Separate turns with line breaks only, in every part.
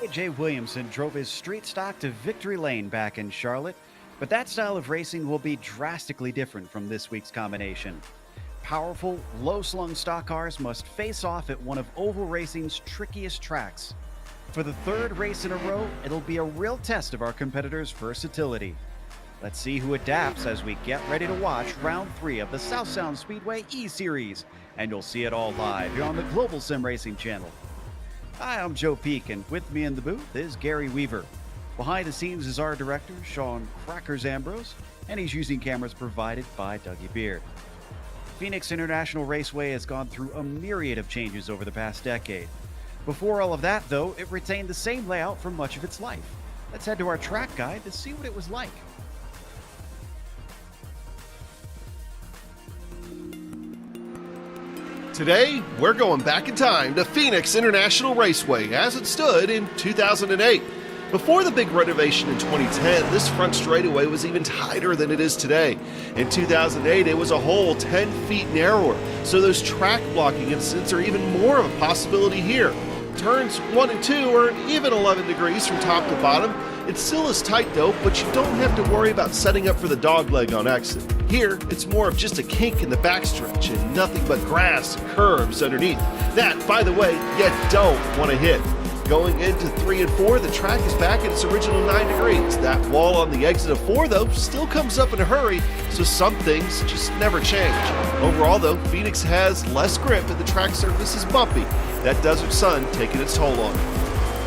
J.J. Williamson drove his street stock to victory lane back in Charlotte, but that style of racing will be drastically different from this week's combination. Powerful, low-slung stock cars must face off at one of oval racing's trickiest tracks. For the third race in a row, it'll be a real test of our competitors' versatility. Let's see who adapts as we get ready to watch round 3 of the South Sound Speedway E-Series, and you'll see it all live here on the Global SimRacing Channel. Hi, I'm Joe Peak, and with me in the booth is Gary Weaver. Behind the scenes is our director, Sean Crackers Ambrose, and he's using cameras provided by Dougie Beard. Phoenix International Raceway has gone through a myriad of changes over the past decade. Before all of that, though, it retained the same layout for much of its life. Let's head to our track guide to see what it was like.
Today, we're going back in time to Phoenix International Raceway as it stood in 2008. Before the big renovation in 2010, this front straightaway was even tighter than it is today. In 2008, it was a whole 10 feet narrower, so those track blocking incidents are even more of a possibility here. Turns 1 and 2 are an even 11 degrees from top to bottom. It still is tight though, but you don't have to worry about setting up for the dogleg on exit. Here, it's more of just a kink in the backstretch and nothing but grass and curves underneath. That, by the way, you don't want to hit. Going into 3 and 4, the track is back at its original 9 degrees. That wall on the exit of 4, though, still comes up in a hurry, so some things just never change. Overall, though, Phoenix has less grip and the track surface is bumpy. That desert sun taking its toll on it.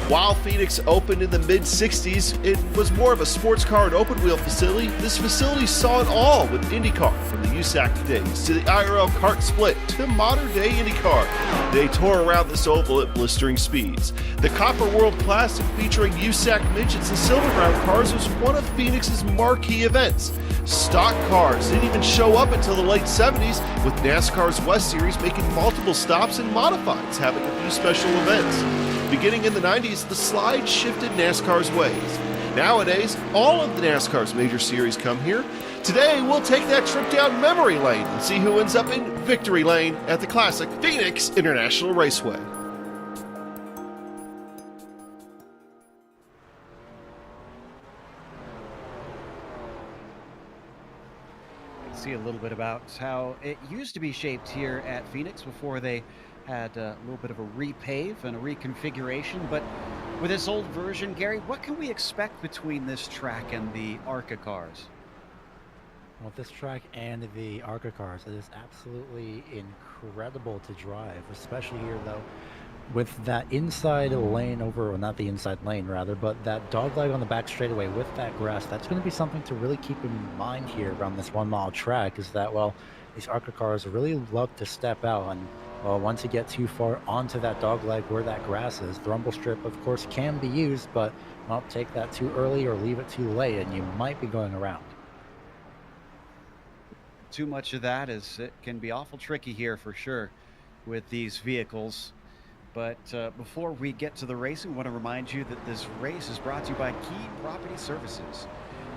While Phoenix opened in the mid-60s, it was more of a sports car and open-wheel facility. This facility saw it all with IndyCar, from the USAC days to the IRL kart split to modern-day IndyCar. They tore around this oval at blistering speeds. The Copper World Classic featuring USAC midgets and silver ground cars was one of Phoenix's marquee events. Stock cars didn't even show up until the late 70s, with NASCAR's West Series making multiple stops and modifieds having a few special events. Beginning in the 90s, the slide shifted NASCAR's ways. Nowadays, all of the NASCAR's major series come here. Today, we'll take that trip down memory lane and see who ends up in victory lane at the classic Phoenix International Raceway.
See a little bit about how it used to be shaped here at Phoenix before they had a little bit of a repave and a reconfiguration. But with this old version, Gary, what can we expect between this track and the Arca cars?
Well, this track and the Arca cars, it is absolutely incredible to drive, especially here though with that inside lane over, or not the inside lane rather, but that dogleg on the back straightaway with that grass. That's going to be something to really keep in mind here around this 1 mile track, is that, well, these Arca cars really love to step out, and well, once you get too far onto that dogleg where that grass is, the rumble strip of course can be used, but don't take that too early or leave it too late and you might be going around.
Too much of that is it can be awful tricky here for sure with these vehicles. But before we get to the racing, I want to remind you that this race is brought to you by Key Property Services.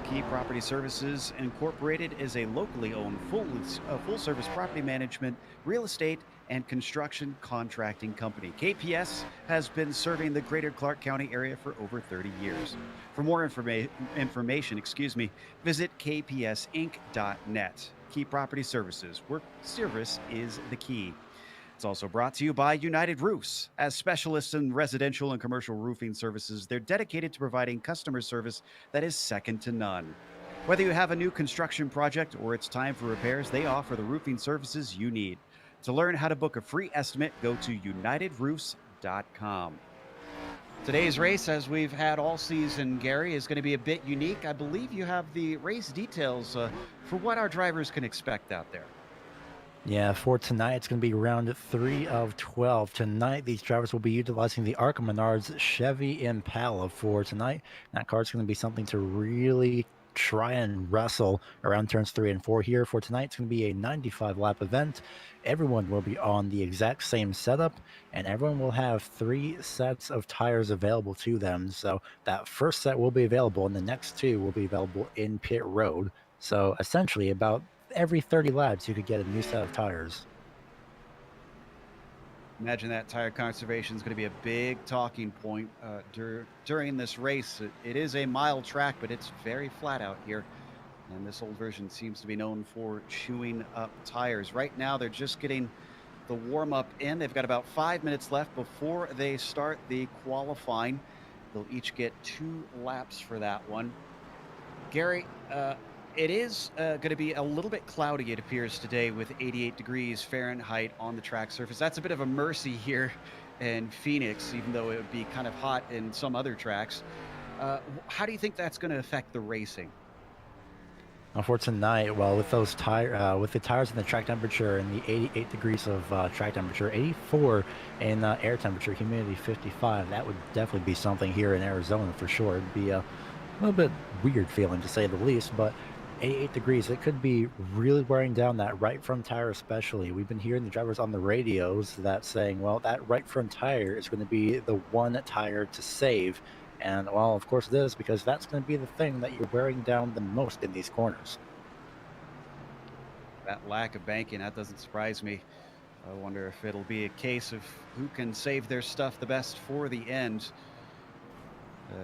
Key Property Services Incorporated is a locally owned full-service property management, real estate, and construction contracting company. KPS has been serving the greater Clark County area for over 30 years. For more information, visit kpsinc.net. Key Property Services, where service is the key. It's also brought to you by United Roofs. As specialists in residential and commercial roofing services, they're dedicated to providing customer service that is second to none. Whether you have a new construction project or it's time for repairs, they offer the roofing services you need. To learn how to book a free estimate, go to unitedroofs.com. Today's race, as we've had all season, Gary, is going to be a bit unique. I believe you have the race details for what our drivers can expect out there.
Yeah, for tonight, it's going to be round 3 of 12. Tonight, these drivers will be utilizing the Arca-Menard's Chevy Impala for tonight. That car is going to be something to really try and wrestle around turns 3 and 4 here. For tonight, it's going to be a 95-lap event. Everyone will be on the exact same setup, and everyone will have 3 sets of tires available to them. So that first set will be available, and the next 2 will be available in pit road. So essentially, about every 30 laps, you could get a new set of tires.
Imagine that tire conservation is going to be a big talking point during this race. It is a mile track, but it's very flat out here. And this old version seems to be known for chewing up tires. Right now, they're just getting the warm up in. They've got about 5 minutes left before they start the qualifying. They'll each get 2 laps for that one. Gary, it is going to be a little bit cloudy, it appears, today with 88 degrees Fahrenheit on the track surface. That's a bit of a mercy here in Phoenix, even though it would be kind of hot in some other tracks. How do you think that's going to affect the racing?
For tonight, well, with those with the tires and the track temperature and the 88 degrees of track temperature, 84 in air temperature, humidity 55, that would definitely be something here in Arizona for sure. It'd be a little bit weird feeling to say the least, but 88 degrees, it could be really wearing down that right front tire especially. We've been hearing the drivers on the radios that saying, well, that right front tire is going to be the one tire to save. And, well, of course it is, because that's going to be the thing that you're wearing down the most in these corners.
That lack of banking, that doesn't surprise me. I wonder if it'll be a case of who can save their stuff the best for the end.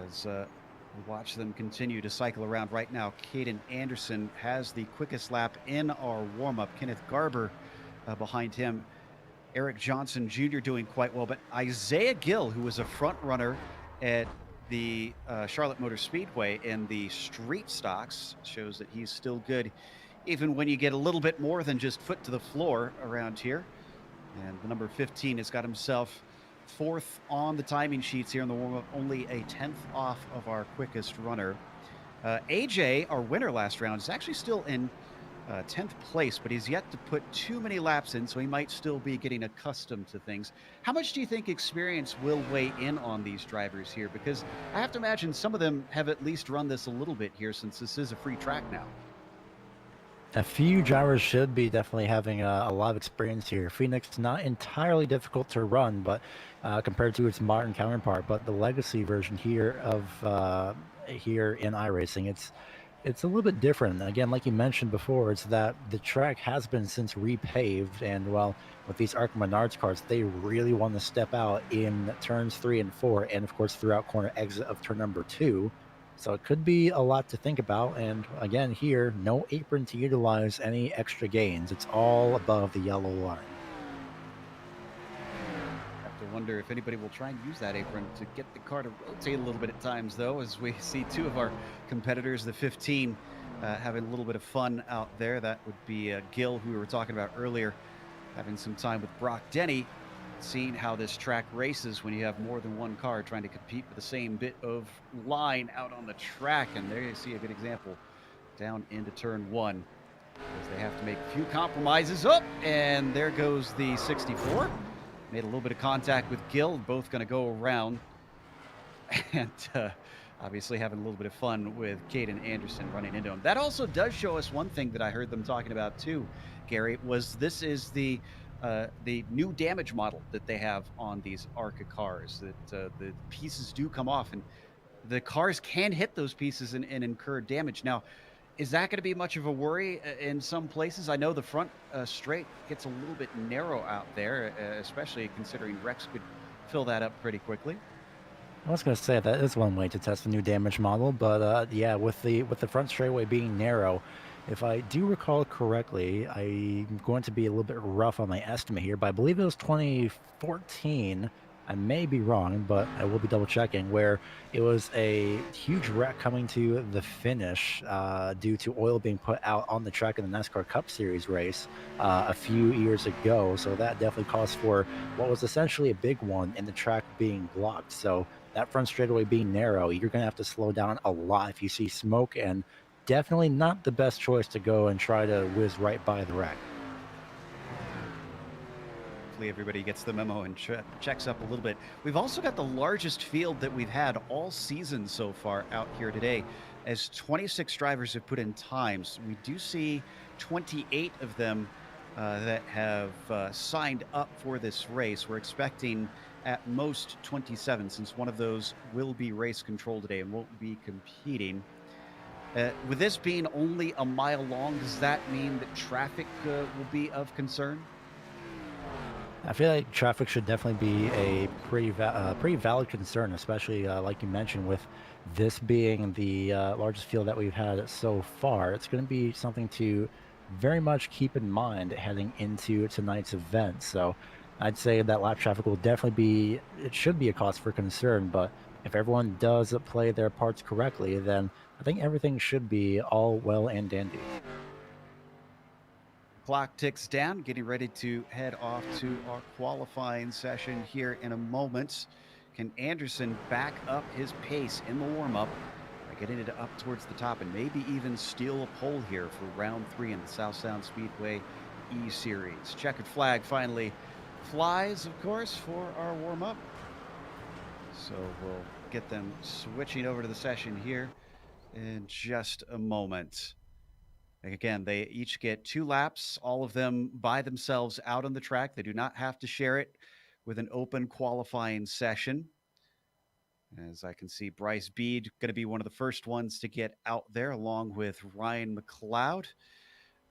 As we watch them continue to cycle around right now, Caden Anderson has the quickest lap in our warm-up. Kenneth Garber behind him. Eric Johnson Jr. doing quite well, but Isaiah Gill, who was a front runner at the Charlotte Motor Speedway in the street stocks, shows that he's still good even when you get a little bit more than just foot to the floor around here. And the number 15 has got himself 4th on the timing sheets here in the warm-up, only a 10th off of our quickest runner. AJ, our winner last round, is actually still in 10th place, but he's yet to put too many laps in, so he might still be getting accustomed to things. How much do you think experience will weigh in on these drivers here? Because I have to imagine some of them have at least run this a little bit here, since this is a free track now.
A few drivers should be definitely having a lot of experience here. Phoenix, not entirely difficult to run, but compared to its modern counterpart, but the legacy version here of here in iRacing, it's a little bit different. Again, like you mentioned before, it's that the track has been since repaved, and well, with these Arca-Menard cars, they really want to step out in turns 3 and 4, and of course throughout corner exit of turn number 2. So it could be a lot to think about. And again, here, no apron to utilize any extra gains. It's all above the yellow line.
Have to wonder if anybody will try and use that apron to get the car to rotate a little bit at times, though, as we see 2 of our competitors, the 15, having a little bit of fun out there. That would be Gil, who we were talking about earlier, having some time with Brock Denny, seeing how this track races when you have more than one car trying to compete for the same bit of line out on the track. And there you see a good example down into turn 1, as they have to make a few compromises. And there goes the 64. Made a little bit of contact with Gill, both going to go around. And obviously having a little bit of fun with Caden Anderson running into him. That also does show us one thing that I heard them talking about too, Gary, was this is the new damage model that they have on these Arca cars, that the pieces do come off and the cars can hit those pieces and incur damage. Now, is that going to be much of a worry in some places? I know the front straight gets a little bit narrow out there, especially considering Rex could fill that up pretty quickly.
I was going to say that is one way to test the new damage model, but yeah, with the front straightaway being narrow, if I do recall correctly, I'm going to be a little bit rough on my estimate here, but I believe it was 2014. I may be wrong, but I will be double checking, where it was a huge wreck coming to the finish due to oil being put out on the track in the NASCAR Cup Series race a few years ago. So that definitely caused for what was essentially a big one in the track being blocked. So that front straightaway being narrow, you're going to have to slow down a lot if you see smoke, and definitely not the best choice to go and try to whiz right by the wreck.
Hopefully everybody gets the memo and checks up a little bit. We've also got the largest field that we've had all season so far out here today, as 26 drivers have put in times. We do see 28 of them that have signed up for this race. We're expecting at most 27, since one of those will be race control today and won't be competing. With this being only a mile long, does that mean that traffic will be of concern?
I feel like traffic should definitely be a pretty valid concern, especially like you mentioned, with this being the largest field that we've had so far. It's going to be something to very much keep in mind heading into tonight's event. So I'd say that lap traffic will definitely be, it should be a cause for concern, but if everyone does play their parts correctly, then I think everything should be all well and dandy.
Clock ticks down, getting ready to head off to our qualifying session here in a moment. Can Anderson back up his pace in the warm-up by getting it up towards the top and maybe even steal a pole here for round 3 in the South Sound Speedway E-Series? Checkered flag finally flies, of course, for our warm-up. So we'll get them switching over to the session here in just a moment. Again, they each get 2 laps, all of them by themselves out on the track. They do not have to share it with an open qualifying session. As I can see, Bryce Bead going to be one of the first ones to get out there, along with Ryan McLeod.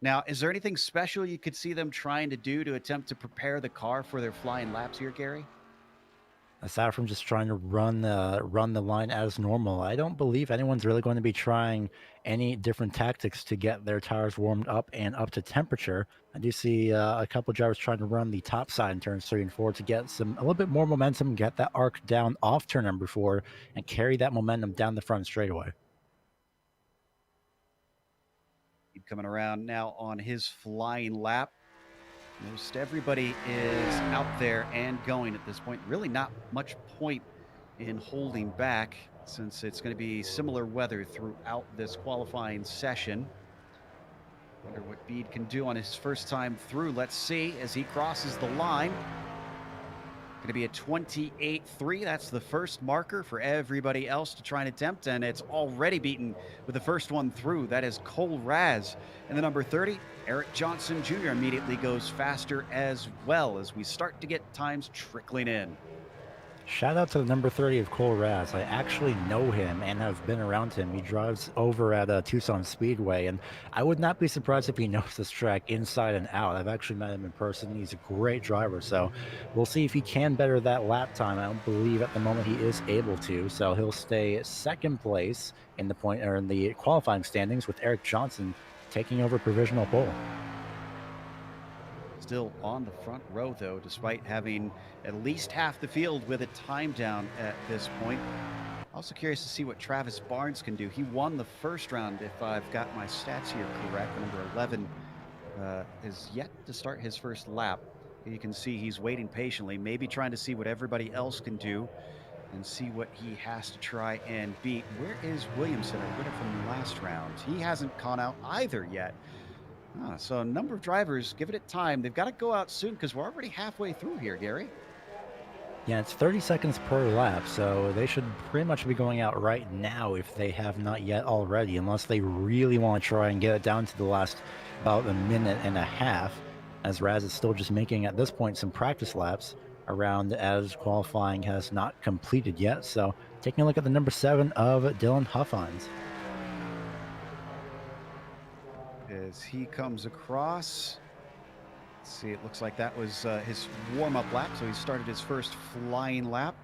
Now, is there anything special you could see them trying to do to attempt to prepare the car for their flying laps here, Gary?
Aside from just trying to run the line as normal, I don't believe anyone's really going to be trying any different tactics to get their tires warmed up and up to temperature. I do see a couple of drivers trying to run the top side in turns 3 and 4 to get a little bit more momentum, get that arc down off turn number 4, and carry that momentum down the front straightaway.
Keep coming around now on his flying lap. Most everybody is out there and going at this point. Really not much point in holding back since it's going to be similar weather throughout this qualifying session. Wonder what Bede can do on his first time through. Let's see as he crosses the line. Going to be a 28.3. That's the first marker for everybody else to try and attempt, and it's already beaten with the first one through. That is Cole Raz. And the number 30, Eric Johnson Jr. immediately goes faster as well as we start to get times trickling in.
Shout out to the number 30 of Cole Raz. I actually know him and have been around him. He drives over at Tucson Speedway, and I would not be surprised if he knows this track inside and out. I've actually met him in person. He's a great driver, so we'll see if he can better that lap time. I don't believe at the moment he is able to, so he'll stay second place in the qualifying standings with Eric Johnson taking over provisional pole.
Still on the front row, though, despite having at least half the field with a time down at this point. Also curious to see what Travis Barnes can do. He won the first round, if I've got my stats here correct. Number 11 is yet to start his first lap. You can see he's waiting patiently, maybe trying to see what everybody else can do and see what he has to try and beat. Where is Williamson, our winner from the last round? He hasn't gone out either yet. So a number of drivers giving it time. They've got to go out soon because we're already halfway through here, Gary.
Yeah, it's 30 seconds per lap, so they should pretty much be going out right now if they have not yet already, unless they really want to try and get it down to the last about a minute and a half, as Raz is still just making, at this point, some practice laps around as qualifying has not completed yet. So taking a look at the number 7 of Dylan Huffines.
As he comes across, let's see, it looks like that was his warm-up lap, so he started his first flying lap.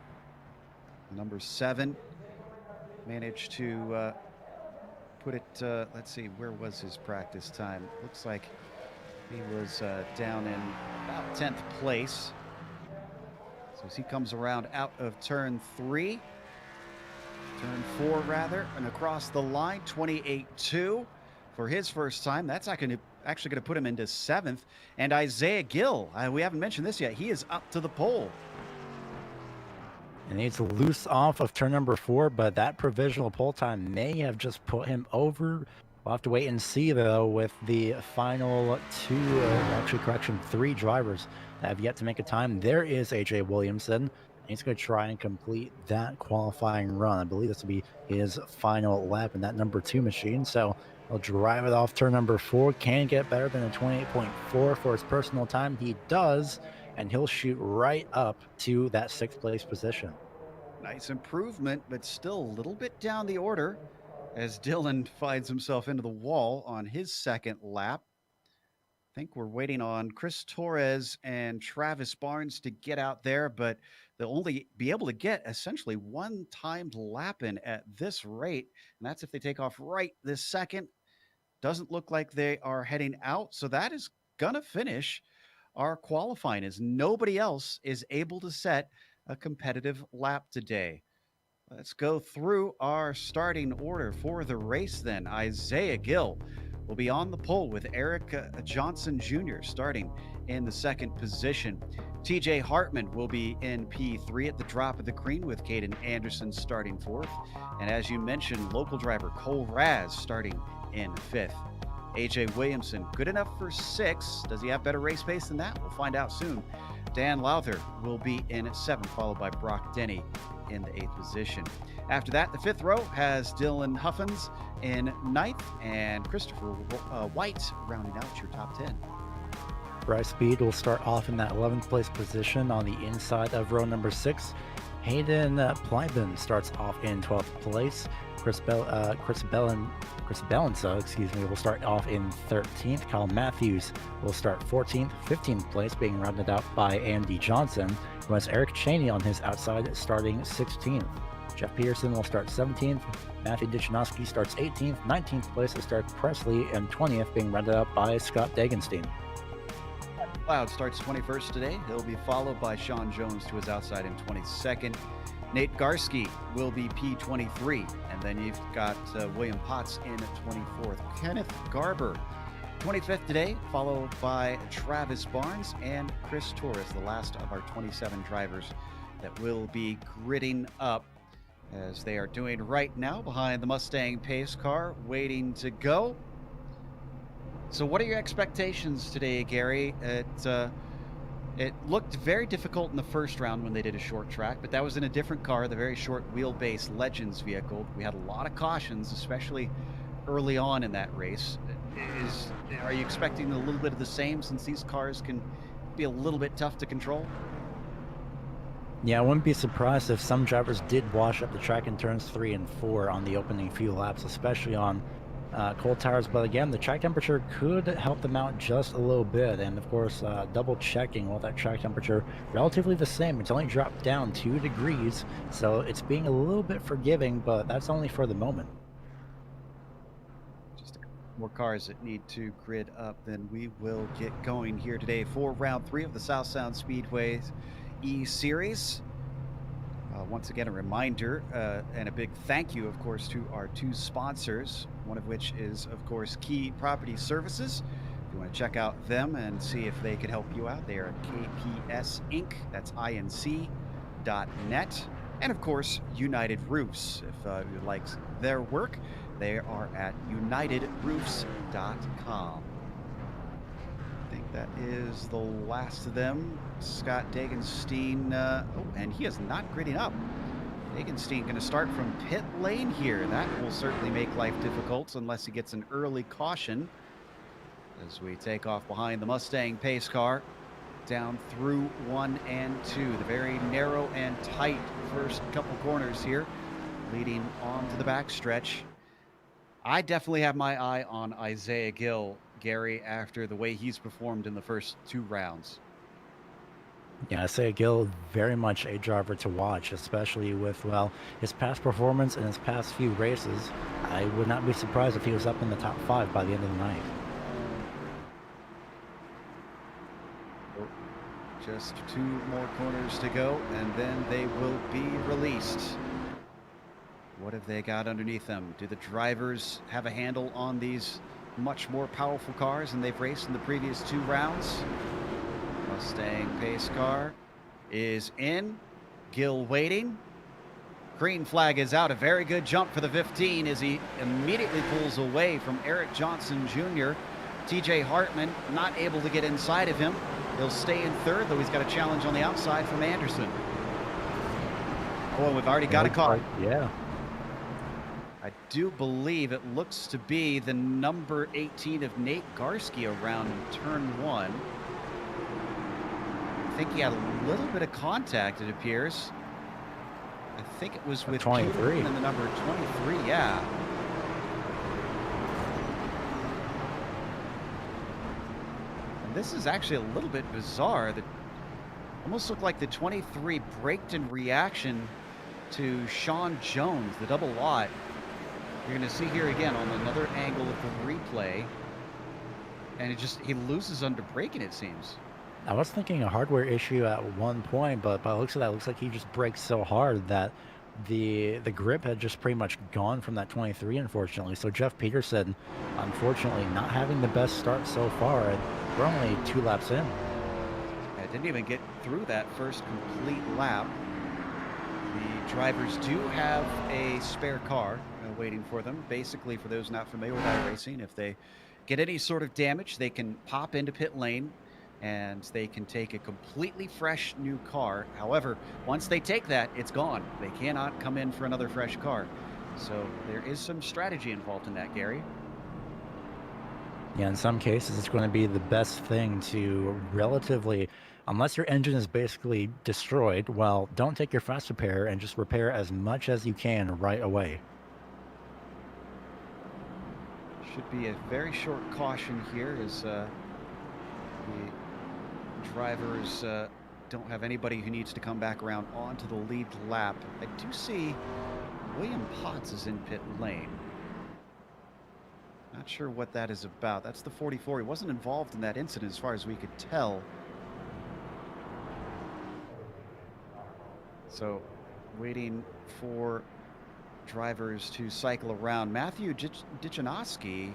Number 7 managed to put it, let's see, where was his practice time? Looks like he was down in about 10th place. So as he comes around out of turn 4 rather, and across the line, 28.2. For his first time. That's actually going to put him into 7th. And Isaiah Gill, we haven't mentioned this yet, he is up to the pole.
And he's loose off of turn number 4, but that provisional pole time may have just put him over. We'll have to wait and see, though, with the final 3 drivers that have yet to make a time. There is AJ Williamson. He's going to try and complete that qualifying run. I believe this will be his final lap in that number 2 machine. So he'll drive it off turn number 4. Can get better than a 28.4 for his personal time. He does, and he'll shoot right up to that 6th place position.
Nice improvement, but still a little bit down the order as Dylan finds himself into the wall on his second lap. think we're waiting on Chris Torres and Travis Barnes to get out there, but they'll only be able to get essentially one timed lap in at this rate. And that's if they take off right this second. Doesn't look like they are heading out. So that is going to finish our qualifying, as nobody else is able to set a competitive lap today. Let's go through our starting order for the race then. Isaiah Gill will be on the pole with Eric Johnson Jr. starting in the second position. TJ Hartman will be in P3 at the drop of the green with Caden Anderson starting fourth. And as you mentioned, local driver Cole Raz starting in fifth. AJ Williamson, good enough for sixth. Does he have better race pace than that? We'll find out soon. Dan Lowther will be in seventh, followed by Brock Denny in the eighth position. After that, the fifth row has Dylan Huffins in ninth and Christopher White rounding out your top 10.
Bryce Speed will start off in that 11th place position on the inside of row number 6. Hayden Plyben starts off in 12th place. Chris Bellensa, will start off in 13th. Kyle Matthews will start 14th. 15th place being rounded out by Andy Johnson, who has Eric Cheney on his outside starting 16th. Jeff Pearson will start 17th. Matthew Dichinowski starts 18th. 19th place is Derek Presley, and 20th being rounded out by Scott Dagenstein.
Cloud starts 21st today. He'll be followed by Sean Jones to his outside in 22nd. Nate Garski will be P23, and then you've got William Potts in at 24th. Kenneth Garber, 25th today, followed by Travis Barnes and Chris Torres, the last of our 27 drivers that will be gridding up, as they are doing right now behind the Mustang pace car, waiting to go. So what are your expectations today, Gary? It looked very difficult in the first round when they did a short track, but that was in a different car, the very short wheelbase Legends vehicle. We had a lot of cautions, especially early on in that race. Are you expecting a little bit of the same, since these cars can be a little bit tough to control?
Yeah, I wouldn't be surprised if some drivers did wash up the track in turns 3 and 4 on the opening few laps, especially on cold tires. But again, the track temperature could help them out just a little bit. And of course, double checking with that track temperature relatively the same. It's only dropped down 2 degrees, so it's being a little bit forgiving, but that's only for the moment.
Just more cars that need to grid up, then we will get going here today for round 3 of the South Sound Speedway E-Series. Once again, a reminder and a big thank you, of course, to our 2 sponsors, one of which is, of course, Key Property Services. If you want to check out them and see if they could help you out, they are at KPS Inc. That's INC.net. And, of course, United Roofs. If you like their work, they are at UnitedRoofs.com. I think that is the last of them. Scott Dagenstein, and he is not gridding up. Dagenstein going to start from pit lane here. That will certainly make life difficult unless he gets an early caution, as we take off behind the Mustang pace car down through 1 and 2. The very narrow and tight first couple corners here, leading on to the backstretch. I definitely have my eye on Isaiah Gill, Gary, after the way he's performed in the first 2 rounds.
Yeah, Isaiah Gill, very much a driver to watch, especially with, well, his past performance and his past few races. I would not be surprised if he was up in the top 5 by the end of the night.
Just 2 more corners to go, and then they will be released. What have they got underneath them? Do the drivers have a handle on these much more powerful cars than they've raced in the previous 2 rounds? Mustang pace car is in. Gill waiting. Green flag is out. A very good jump for the 15 as he immediately pulls away from Eric Johnson Jr. TJ Hartman not able to get inside of him. He'll stay in third, though he's got a challenge on the outside from Anderson. Oh, we've already got a car.
Yeah.
I do believe it looks to be the number 18 of Nate Garski around turn 1. I think he had a little bit of contact, it appears. I think it was with
23
and the number 23, yeah. this is actually a little bit bizarre. That almost looked like the 23 braked in reaction to Sean Jones, the double lot. You're going to see here again on another angle of the replay. And he loses under braking, it seems.
I was thinking a hardware issue at one point, but by the looks of that, it looks like he just braked so hard that the grip had just pretty much gone from that 23, unfortunately. So Jeff Peterson, unfortunately, not having the best start so far, and we're only 2 laps in.
I didn't even get through that first complete lap. The drivers do have a spare car waiting for them. Basically, for those not familiar with iRacing, if they get any sort of damage, they can pop into pit lane and they can take a completely fresh new car. However, once they take that, it's gone. They cannot come in for another fresh car. So there is some strategy involved in that, Gary.
Yeah, in some cases, it's going to be the best thing to relatively, unless your engine is basically destroyed, well, don't take your fast repair and just repair as much as you can right away.
Should be a very short caution here as the drivers don't have anybody who needs to come back around onto the lead lap. I do see William Potts is in pit lane. Not sure what that is about. That's the 44. He wasn't involved in that incident as far as we could tell. So waiting for drivers to cycle around. Matthew Dichanowski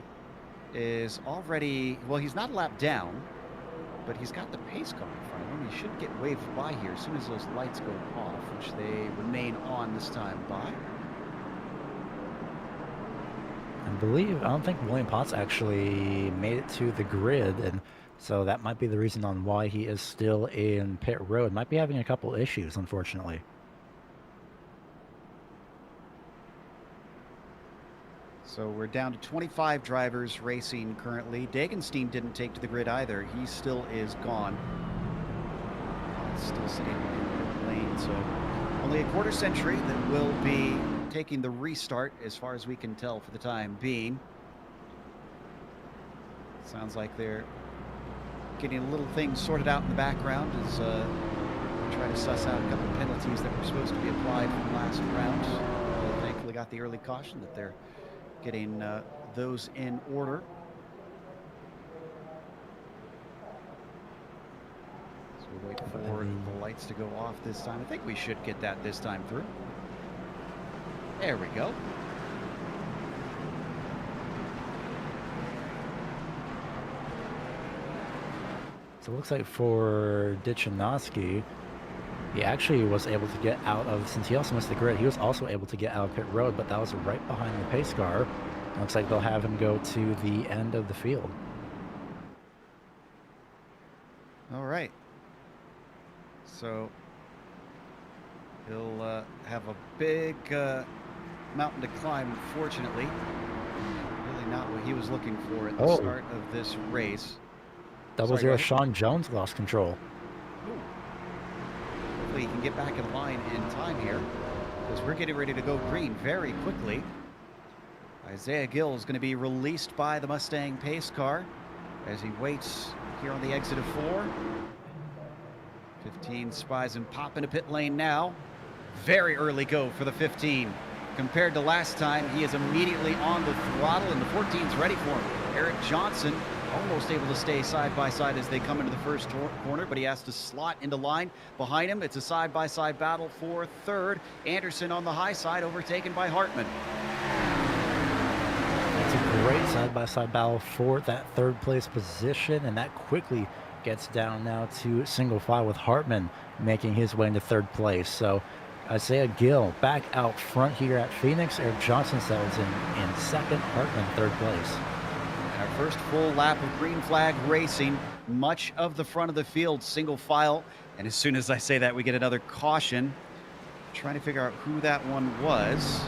is already, well, he's not a lap down, but he's got the pace car in front of him. He should get waved by here as soon as those lights go off, which they remain on this time by.
I don't think William Potts actually made it to the grid, and so that might be the reason on why he is still in pit road. Might be having a couple issues, unfortunately.
So we're down to 25 drivers racing currently. Dagenstein didn't take to the grid either. He still is gone. Still sitting in the lane, so only a quarter century that will be taking the restart as far as we can tell for the time being. Sounds like they're getting a little thing sorted out in the background as we try to suss out a couple of penalties that were supposed to be applied from last round. They thankfully got the early caution that they're getting those in order. So we'll wait for the lights to go off this time. I think we should get that this time through. There we go.
So it looks like for Dichanowski, he actually was able to get out of, since he also missed the grid, he was also able to get out of pit road, but that was right behind the pace car. Looks like they'll have him go to the end of the field.
All right. So he'll have a big mountain to climb, unfortunately. Really not what he was looking for at the start of this race.
Double zero Sean Jones lost control.
Ooh. Hopefully he can get back in line in time here, because we're getting ready to go green very quickly. Isaiah Gill is going to be released by the Mustang pace car as he waits here on the exit of 4. 15 spies him pop into pit lane now. Very early go for the 15. Compared to last time, he is immediately on the throttle, and the 14's ready for him. Eric Johnson almost able to stay side by side as they come into the first corner, but he has to slot into line behind him. It's a side-by-side battle for third. Anderson on the high side, overtaken by Hartman.
It's a great side-by-side battle for that third place position, and that quickly gets down now to single file with Hartman making his way into third place. So Isaiah Gill back out front here at Phoenix. Eric Johnson settles in second, Hartman third place.
Our first full lap of green flag racing, much of the front of the field single file, and as soon as I say that, we get another caution. Trying to figure out who that one was.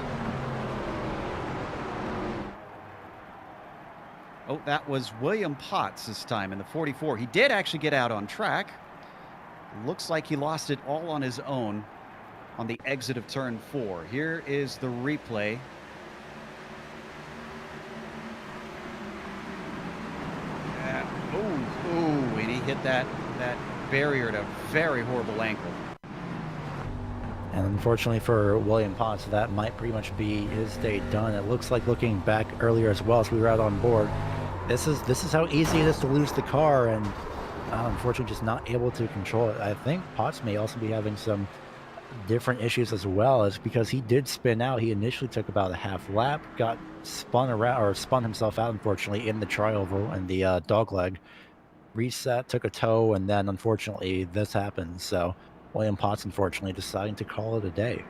Oh, that was William Potts this time in the 44. He did actually get out on track. Looks like he lost it all on his own on the exit of turn 4. Here is the replay. And hit that barrier at a very horrible angle.
And unfortunately for William Potts, that might pretty much be his day done. It looks like, looking back earlier as well as we were out on board, this is how easy it is to lose the car, and unfortunately just not able to control it. I think Potts may also be having some different issues as well, as because he did spin out. He initially took about a half lap, got spun around, or spun himself out, unfortunately, in the tri-oval and the dog leg, reset, took a tow, and then unfortunately this happened. So William Potts unfortunately deciding to call it a day.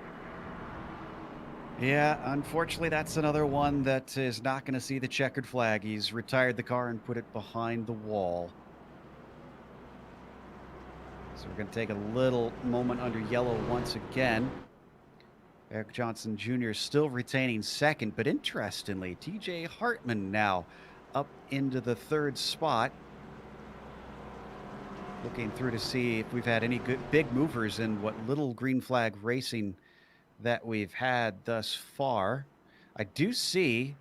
Yeah, unfortunately, that's another one that is not going to see the checkered flag. He's retired the car and put it behind the wall. So we're going to take a little moment under yellow once again. Eric Johnson Jr. still retaining second, but interestingly, TJ Hartman now up into the third spot. Looking through to see if we've had any good big movers in what little green flag racing that we've had thus far. I do see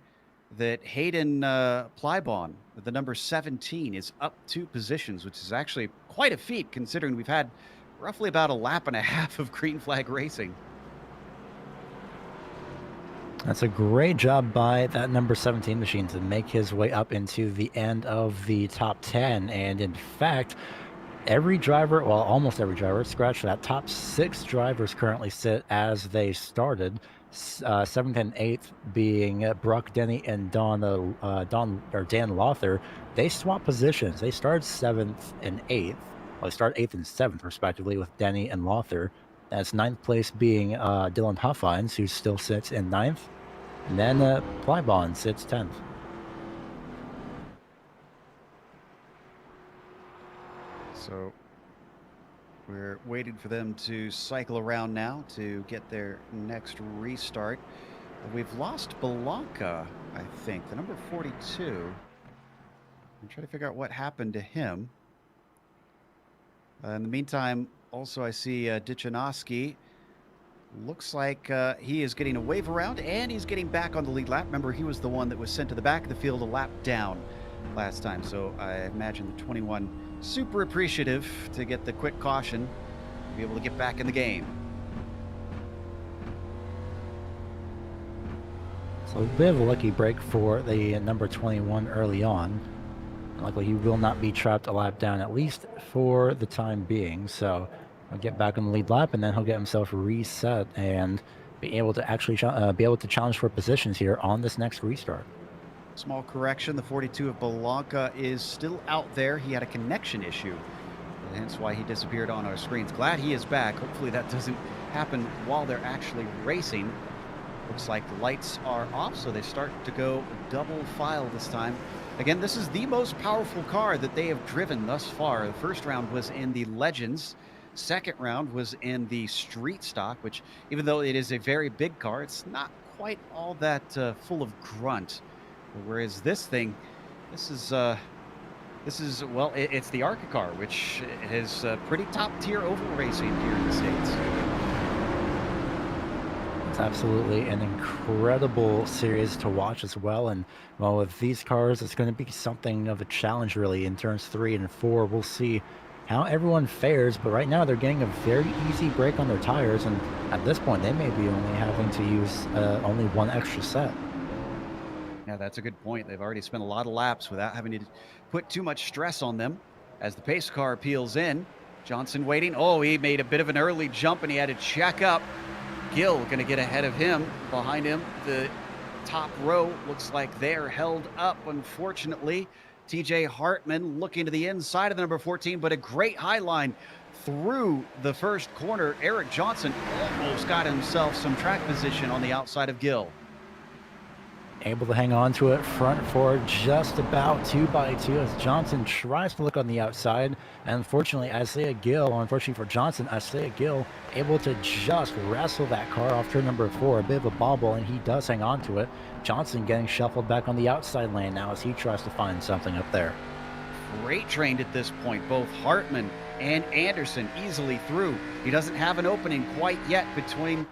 that Hayden Plybon, the number 17, is up 2 positions, which is actually quite a feat considering we've had roughly about a lap and a half of green flag racing.
That's a great job by that number 17 machine to make his way up into the end of the top 10. And in fact, every driver, well, almost every driver, scratch that, top 6 drivers currently sit as they started. 7th and 8th being Brock Denny and Dan Lother. They swap positions. They started 7th and 8th. Well, they started 8th and 7th, respectively, with Denny and Lother. That's 9th place being Dylan Huffines, who still sits in 9th. And then Plybon sits 10th.
So we're waiting for them to cycle around now to get their next restart. We've lost Belanca, I think, the number 42. I'm trying to figure out what happened to him. In the meantime, also I see Dichanowski. Looks like he is getting a wave around, and he's getting back on the lead lap. Remember, he was the one that was sent to the back of the field a lap down last time. So I imagine the 21 super appreciative to get the quick caution to be able to get back in the game.
So a bit of a lucky break for the number 21 early on. Luckily, he will not be trapped a lap down, at least for the time being. So he'll get back on the lead lap, and then he'll get himself reset and be able to actually challenge for positions here on this next restart.
Small correction, the 42 of Belanca is still out there. He had a connection issue, hence why he disappeared on our screens. Glad he is back. Hopefully that doesn't happen while they're actually racing. Looks like the lights are off, so they start to go double file this time. Again, this is the most powerful car that they have driven thus far. The first round was in the Legends. Second round was in the Street Stock, which, even though it is a very big car, it's not quite all that full of grunt. Whereas this thing, this is well, it's the Arca car, which is pretty top tier oval racing here in the States.
It's absolutely an incredible series to watch as well. And well, with these cars, it's going to be something of a challenge really in turns 3 and 4. We'll see how everyone fares, but right now they're getting a very easy break on their tires, and at this point they may be only having to use only one extra set.
Yeah, that's a good point. They've already spent a lot of laps without having to put too much stress on them. As the pace car peels in, Johnson waiting. Oh, he made a bit of an early jump and he had to check up. Gill going to get ahead of him. Behind him, the top row looks like they're held up, unfortunately. TJ Hartman looking to the inside of the number 14, but a great high line through the first corner. Eric Johnson almost got himself some track position on the outside of Gill.
Able to hang on to it front forward just about 2x2 as Johnson tries to look on the outside. And unfortunately, unfortunately for Johnson, Isaiah Gill able to just wrestle that car off turn number 4. A bit of a bobble, and he does hang on to it. Johnson getting shuffled back on the outside lane now as he tries to find something up there.
Freight trained at this point. Both Hartman and Anderson easily through. He doesn't have an opening quite yet between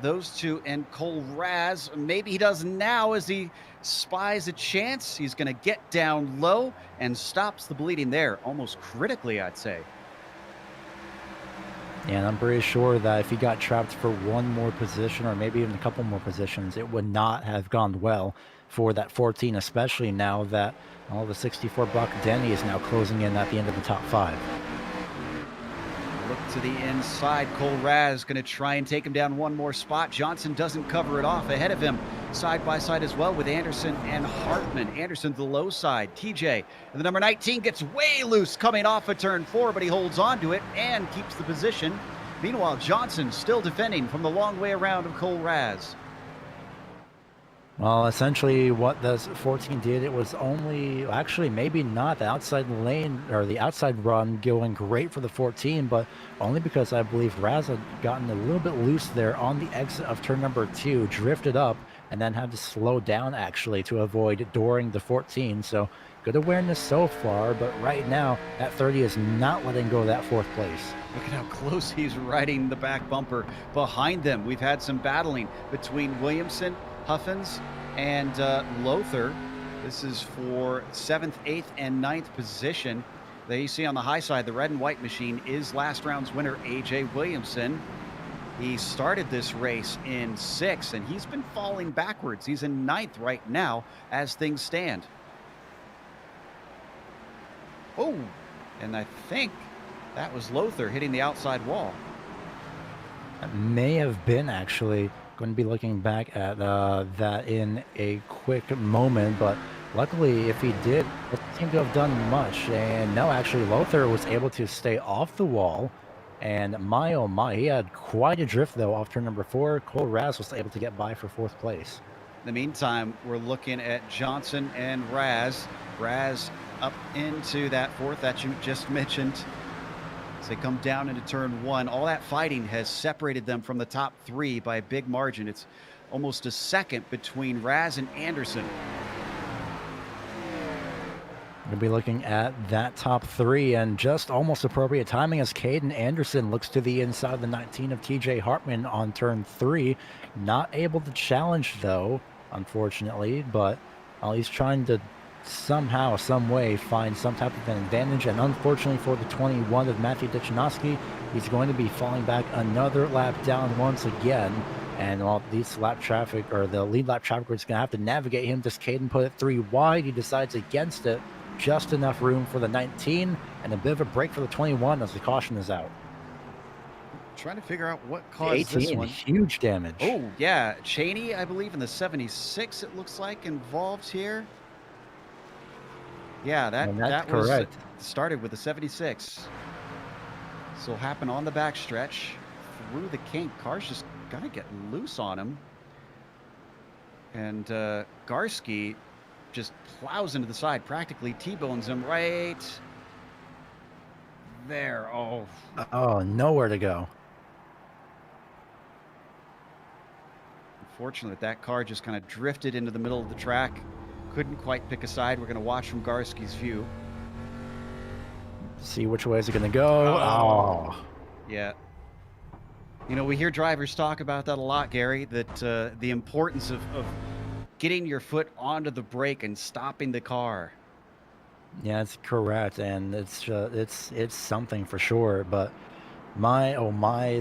those two and Cole Raz. Maybe he does now as he spies a chance. He's going to get down low and stops the bleeding there, almost critically, I'd say.
And I'm pretty sure that if he got trapped for one more position or maybe even a couple more positions, it would not have gone well for that 14, especially now that all the 64 block Denny is now closing in at the end of the top 5.
Look to the inside. Cole Raz going to try and take him down one more spot. Johnson doesn't cover it off. Ahead of him, side by side as well with Anderson and Hartman. Anderson to the low side. TJ, and the number 19 gets way loose coming off of turn 4, but he holds on to it and keeps the position. Meanwhile, Johnson still defending from the long way around of Cole Raz.
Well, essentially what this 14 did, it was only, actually maybe not the outside lane or the outside run going great for the 14, but only because I believe Raz had gotten a little bit loose there on the exit of turn number 2, drifted up, and then had to slow down actually to avoid dooring the 14. So good awareness so far, but right now that 30 is not letting go of that 4th place.
Look at how close he's riding the back bumper behind them. We've had some battling between Williamson, Huffins, and Lothar. This is for 7th, 8th, and 9th position. There you see on the high side, the red and white machine is last round's winner, AJ Williamson. He started this race in 6th, and he's been falling backwards. He's in 9th right now as things stand. Oh, and I think that was Lothar hitting the outside wall.
That may have been actually. Going to be looking back at that in a quick moment, but luckily if he did, it doesn't seem to have done much. And no, actually Lothar was able to stay off the wall, and my oh my, he had quite a drift though off turn number 4. Cole Raz was able to get by for 4th place.
In the meantime, we're looking at Johnson and Raz. Raz up into that 4th that you just mentioned. As they come down into turn 1, all that fighting has separated them from the top 3 by a big margin. It's almost a second between Raz and Anderson.
We'll be looking at that top 3, and just almost appropriate timing as Caden Anderson looks to the inside of the 19 of TJ Hartman on turn 3. Not able to challenge though, unfortunately, but he's trying to somehow, some way find some type of an advantage, and unfortunately for the 21 of Matthew Dichinowski, he's going to be falling back another lap down once again. And while these lap traffic, or the lead lap traffic, is going to have to navigate him, does Caden put it 3 wide? He decides against it. Just enough room for the 19, and a bit of a break for the 21 as the caution is out.
Trying to figure out what caused this one.
Huge damage.
Oh yeah, Cheney, I believe in the 76, it looks like, involved here. Yeah, that was
correct.
Started with the 76. So happen on the backstretch through the kink. Car's just gonna get loose on him, and Garski just plows into the side, practically T-bones him right there.
Oh, nowhere to go.
Unfortunately, that car just kind of drifted into the middle of the track. Couldn't quite pick a side. We're going to watch from Garski's view.
See which way is it going to go. Oh.
Yeah. You know, we hear drivers talk about that a lot, Gary, that the importance of getting your foot onto the brake and stopping the car.
Yeah, it's correct, and it's something for sure. But my oh my,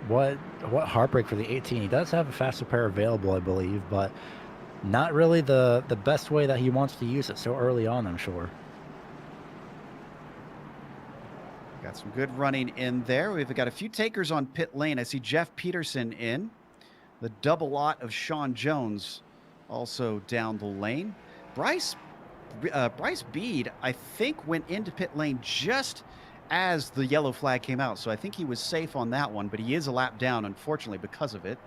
what heartbreak for the 18. He does have a faster pair available, I believe, but not really the best way that he wants to use it so early on, I'm sure.
Got some good running in there. We've got a few takers on pit lane. I see Jeff Peterson in. The double lot of Sean Jones also down the lane. Bryce Bead, I think, went into pit lane just as the yellow flag came out. So I think he was safe on that one, but he is a lap down, unfortunately, because of it.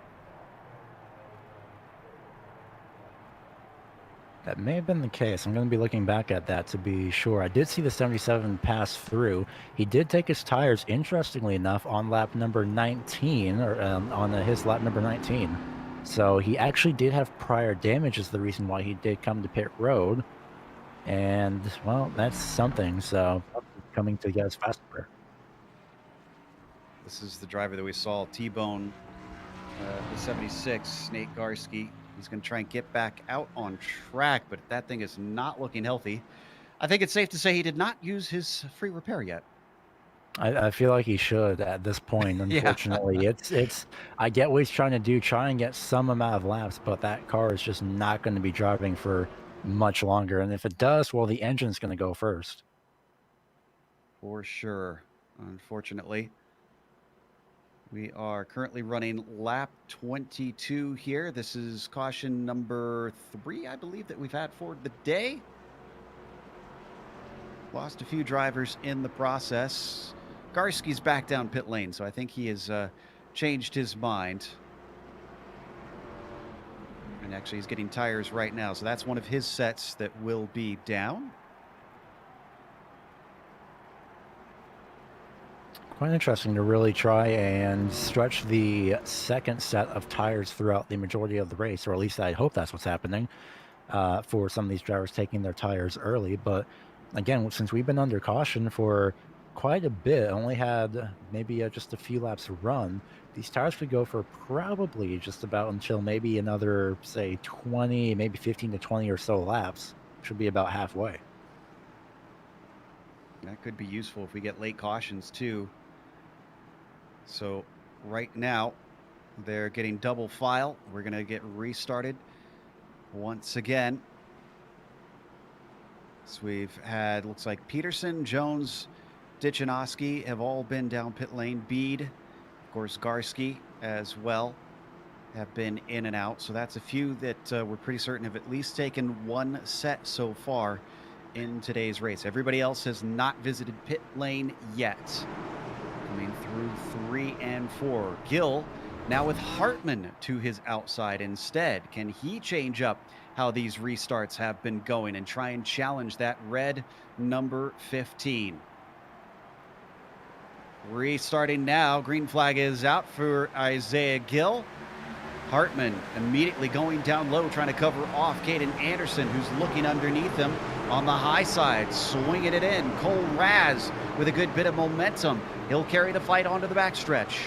That may have been the case. I'm going to be looking back at that to be sure. I did see the 77 pass through. He did take his tires, interestingly enough, on lap number 19, or on his lap number 19. So he actually did have prior damage is the reason why he did come to pit road. And, well, that's something. So coming to get us faster.
This is the driver that we saw T-bone the 76, Nate Garski. He's going to try and get back out on track, but that thing is not looking healthy. I think it's safe to say he did not use his free repair yet.
I feel like he should at this point.
Yeah.
Unfortunately, it's. I get what he's trying to do, try and get some amount of laps, but that car is just not going to be driving for much longer. And if it does, well, the engine's going to go first.
For sure. Unfortunately, we are currently running lap 22 here. This is caution number 3, I believe, that we've had for the day. Lost a few drivers in the process. Garski's back down pit lane, so I think he has changed his mind. And actually, he's getting tires right now, so that's one of his sets that will be down.
Quite interesting to really try and stretch the second set of tires throughout the majority of the race, or at least I hope that's what's happening for some of these drivers taking their tires early. But again, since we've been under caution for quite a bit, only had maybe just a few laps to run, these tires could go for probably just about until maybe another, say, 20, maybe 15 to 20 or so laps. Should be about halfway.
That could be useful if we get late cautions too. So right now they're getting double file. We're going to get restarted once again. So we've had, looks like Peterson, Jones, Dichinowski have all been down pit lane. Bede, of course, Garski as well have been in and out. So that's a few that we're pretty certain have at least taken one set so far in today's race. Everybody else has not visited pit lane yet. Coming through 3 and 4. Gill now with Hartman to his outside instead. Can he change up how these restarts have been going and try and challenge that red number 15? Restarting now. Green flag is out for Isaiah Gill. Hartman immediately going down low, trying to cover off Caden Anderson, who's looking underneath him on the high side, swinging it in. Cole Raz with a good bit of momentum. He'll carry the fight onto the backstretch.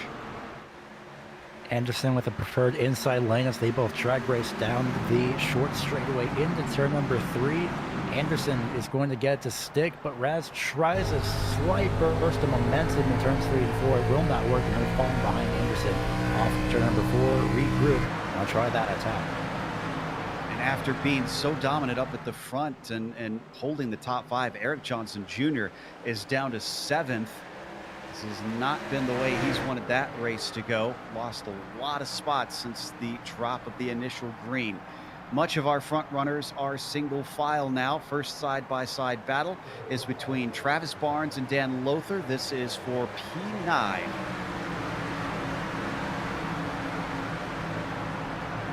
Anderson with a preferred inside lane as they both drag race down the short straightaway into turn number 3. Anderson is going to get to stick, but Raz tries a slight burst of momentum in turns 3 and 4. It will not work, and he'll fall behind Anderson off turn number 4. Regroup. Now try that attack.
And after being so dominant up at the front and holding the top 5, Eric Johnson Jr. is down to 7th. This has not been the way he's wanted that race to go. Lost a lot of spots since the drop of the initial green. Much of our front runners are single file now. First side-by-side battle is between Travis Barnes and Dan Lothar. This is for P9.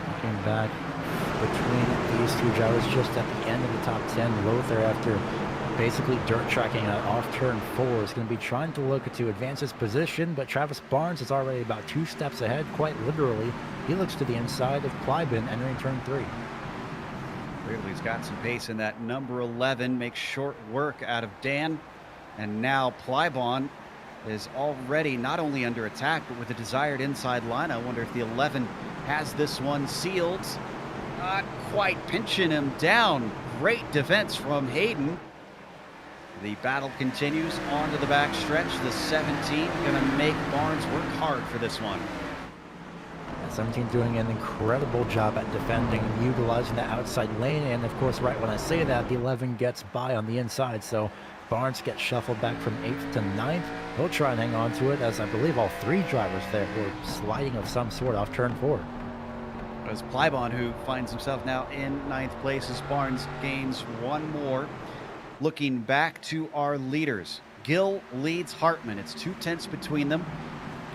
Looking back between these two drivers just at the end of the top 10, Lothar, after basically dirt tracking off turn 4, is going to be trying to look to advance his position, but Travis Barnes is already about 2 steps ahead, quite literally. He looks to the inside of Kleinben entering turn 3.
Clearly he's got some pace in that number 11, makes short work out of Dan. And now Plybon is already not only under attack, but with the desired inside line. I wonder if the 11 has this one sealed. Not quite, pinching him down. Great defense from Hayden. The battle continues on to the back stretch. The 17 going to make Barnes work hard for this one.
17 doing an incredible job at defending and utilizing that outside lane. And of course, right when I say that, the 11 gets by on the inside. So Barnes gets shuffled back from 8th to 9th. He'll try and hang on to it, as I believe all 3 drivers there were sliding of some sort off turn 4.
As Plybon, who finds himself now in 9th place, as Barnes gains 1 more. Looking back to our leaders, Gill leads Hartman. It's 2 tenths between them,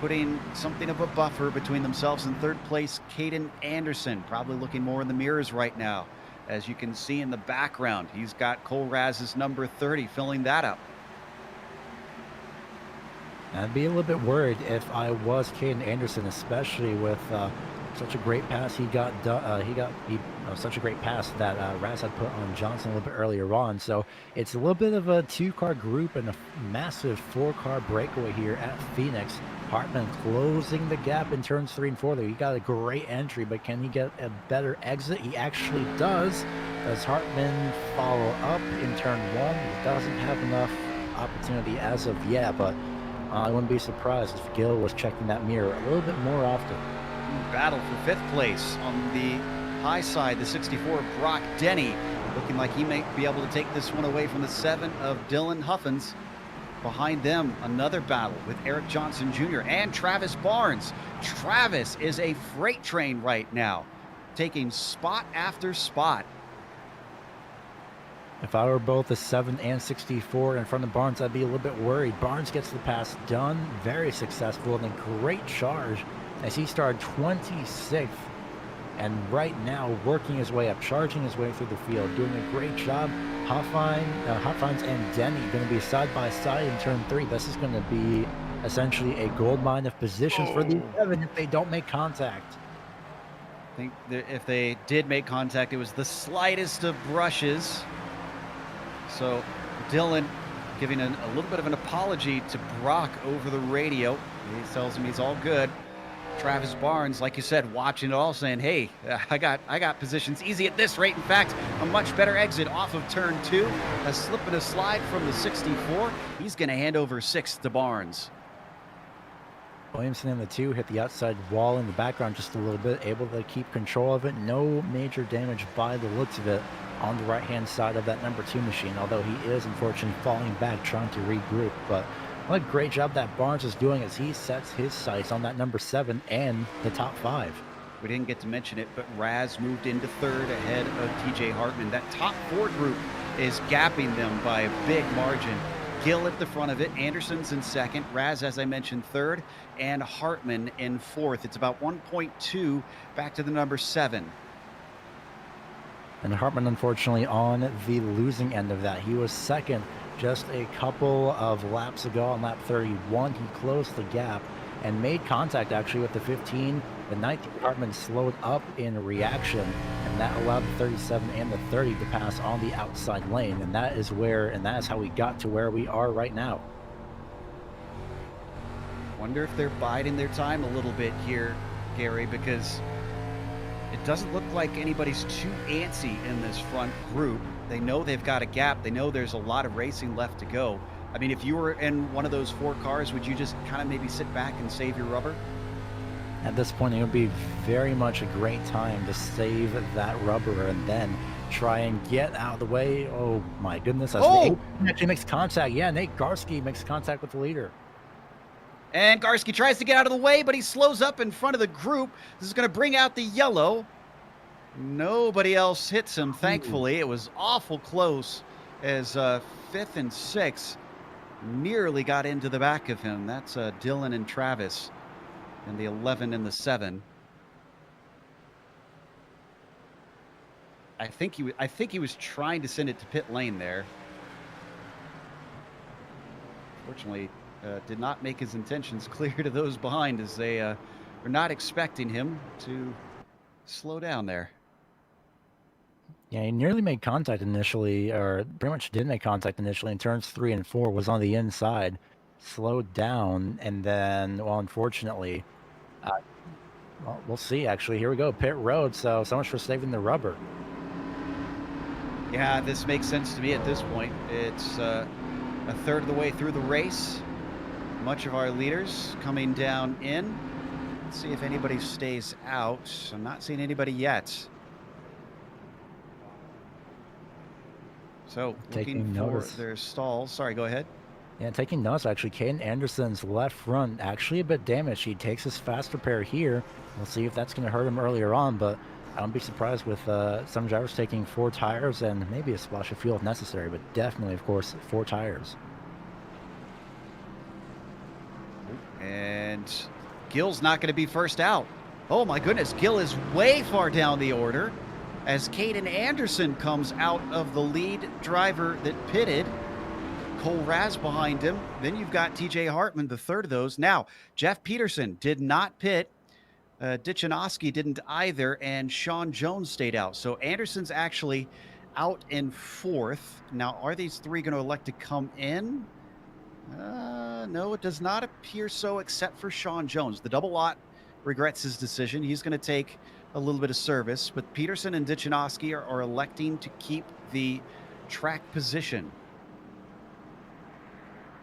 putting something of a buffer between themselves and 3rd place, Caden Anderson, probably looking more in the mirrors right now. As you can see in the background, he's got Cole Raz's number 30 filling that up. I'd
be a little bit worried if I was Caden Anderson, especially with such a great pass such a great pass that Raz had put on Johnson a little bit earlier on. So it's a little bit of a 2-car group and a massive 4-car breakaway here at Phoenix. Hartman closing the gap in turns 3 and 4 there. He got a great entry, but can he get a better exit? He actually does. Does Hartman follow up in turn 1? He doesn't have enough opportunity as of yet, but I wouldn't be surprised if Gill was checking that mirror a little bit more often.
Battle for 5th place on the high side, the 64 Brock Denny, looking like he may be able to take this one away from the 7 of Dylan Huffins. Behind them, another battle with Eric Johnson Jr. and Travis Barnes. Travis is a freight train right now, taking spot after spot.
If I were both the 7 and 64 in front of Barnes, I'd be a little bit worried. Barnes gets the pass done, very successful, and a great charge as he started 26th. And right now, working his way up, charging his way through the field, doing a great job. Huffines and Denny going to be side by side in turn 3. This is going to be essentially a gold mine of positions for the 11 if they don't make contact.
I think that if they did make contact, it was the slightest of brushes. So Dylan giving a little bit of an apology to Brock over the radio. He tells him he's all good. Travis Barnes, like you said, watching it all, saying, hey, I got positions easy at this rate. In fact, a much better exit off of turn 2. A slip and a slide from the 64. He's going to hand over 6th to Barnes.
Williamson in the 2 hit the outside wall in the background just a little bit, able to keep control of it. No major damage by the looks of it on the right-hand side of that number 2 machine, although he is unfortunately falling back, trying to regroup. But what a great job that Barnes is doing as he sets his sights on that number 7 and the top 5.
We didn't get to mention it, but Raz moved into 3rd ahead of TJ Hartman. That top 4 group is gapping them by a big margin. Gill at the front of it, Anderson's in 2nd, Raz, as I mentioned, 3rd, and Hartman in 4th. It's about 1.2 back to the number 7.
And Hartman, unfortunately, on the losing end of that. He was 2nd just a couple of laps ago on lap 31. He closed the gap and made contact actually with the 15. The 19 Hartman slowed up in reaction, and that allowed the 37 and the 30 to pass on the outside lane. And that is how we got to where we are right now.
Wonder if they're biding their time a little bit here, Gary, because it doesn't look like anybody's too antsy in this front group. They know they've got a gap. They know there's a lot of racing left to go. I mean, if you were in one of those 4 cars, would you just kind of maybe sit back and save your rubber?
At this point, it would be very much a great time to save that rubber and then try and get out of the way. Oh my goodness. Nate actually makes contact. Yeah, Nate Garski makes contact with the leader.
And Garski tries to get out of the way, but he slows up in front of the group. This is going to bring out the yellow. Nobody else hits him, thankfully. It was awful close as 5th and 6th nearly got into the back of him. That's Dylan and Travis, and the 11 and the 7. I think he was trying to send it to pit lane there. Fortunately, did not make his intentions clear to those behind, as they were not expecting him to slow down there.
Yeah, he nearly made contact initially, or pretty much did make contact initially in turns 3 and 4, was on the inside, slowed down, and then, well, unfortunately, well, we'll see, actually. Here we go, pit road, so much for saving the rubber.
Yeah, this makes sense to me at this point. It's a third of the way through the race. Much of our leaders coming down in. Let's see if anybody stays out. I'm not seeing anybody yet. So looking for their stalls. Sorry, go ahead.
Yeah, taking notes, actually. Caden Anderson's left front actually a bit damaged. He takes his fast repair here. We'll see if that's going to hurt him earlier on, but I don't be surprised with some drivers taking 4 tires and maybe a splash of fuel if necessary, but definitely, of course, 4 tires.
And Gill's not going to be first out. Oh my goodness, Gill is way far down the order as Caden Anderson comes out of the lead driver that pitted. Cole Raz behind him. Then you've got TJ Hartman, the third of those. Now, Jeff Peterson did not pit. Dichinowski didn't either, and Sean Jones stayed out. So Anderson's actually out in fourth. Now, are these three going to elect to come in? No, it does not appear so, except for Sean Jones. The double lot regrets his decision. He's going to take a little bit of service, but Peterson and Dichinowski are electing to keep the track position.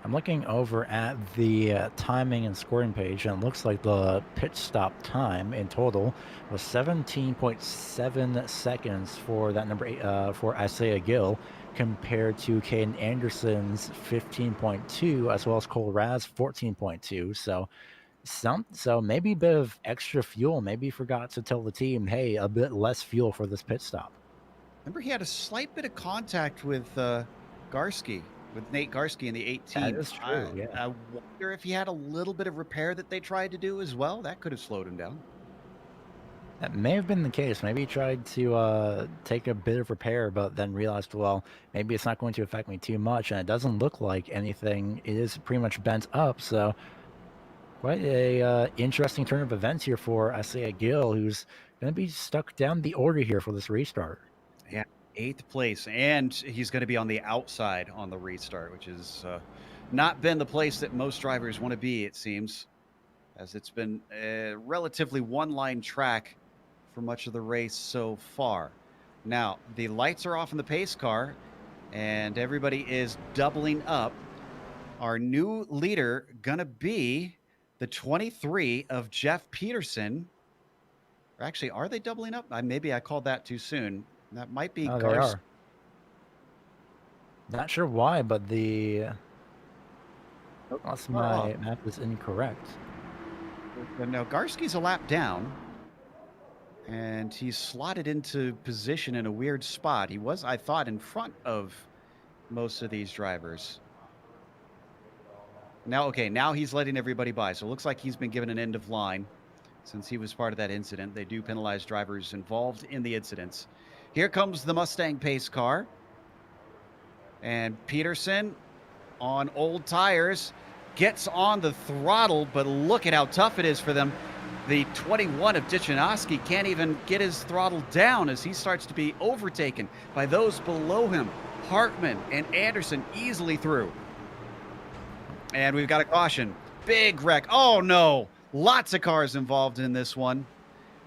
I'm looking over at the timing and scoring page, and it looks like the pit stop time in total was 17.7 seconds for that number eight, for Isaiah Gill, compared to Caden Anderson's 15.2, as well as Cole Raz 14.2. So maybe a bit of extra fuel. Maybe he forgot to tell the team, hey, a bit less fuel for this pit stop.
Remember, he had a slight bit of contact with Garski, with Nate Garski in the 18.
That is true, yeah.
I wonder if he had a little bit of repair that they tried to do as well. That could have slowed him down.
That may have been the case. Maybe he tried to take a bit of repair, but then realized, well, maybe it's not going to affect me too much, and it doesn't look like anything. It is pretty much bent up, so quite a interesting turn of events here for Isaiah Gill, who's going to be stuck down the order here for this restart.
Yeah, 8th place, and he's going to be on the outside on the restart, which has not been the place that most drivers want to be, it seems, as it's been a relatively one-line track for much of the race so far. Now, the lights are off in the pace car, and everybody is doubling up. Our new leader going to be the 23 of Jeff Peterson. Or actually, are they doubling up? Maybe I called that too soon. That might be
They are. Not sure why, but unless my map is incorrect.
No, Garski's a lap down, and he's slotted into position in a weird spot. He was, I thought, in front of most of these drivers. Now, okay, now he's letting everybody by. So it looks like he's been given an end of line since he was part of that incident. They do penalize drivers involved in the incidents. Here comes the Mustang pace car. And Peterson on old tires gets on the throttle, but look at how tough it is for them. The 21 of Dichinowski can't even get his throttle down as he starts to be overtaken by those below him. Hartman and Anderson easily through. And we've got a caution. Big wreck. Oh, no. Lots of cars involved in this one.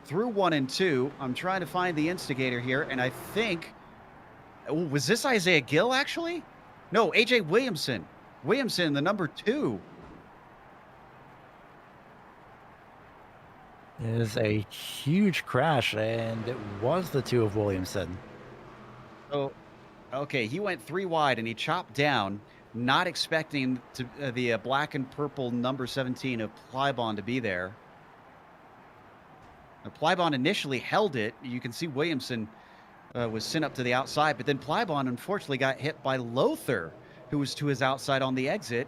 Through 1 and 2. I'm trying to find the instigator here, and I think... Oh, was this Isaiah Gill, actually? No, AJ Williamson. Williamson, the number 2.
It is a huge crash, and it was the 2 of Williamson.
So, okay, he went 3 wide, and he chopped down, not expecting to, the black and purple number 17 of Plybon to be there. Now, Plybon initially held it. You can see Williamson was sent up to the outside, but then Plybon unfortunately got hit by Lothar, who was to his outside on the exit.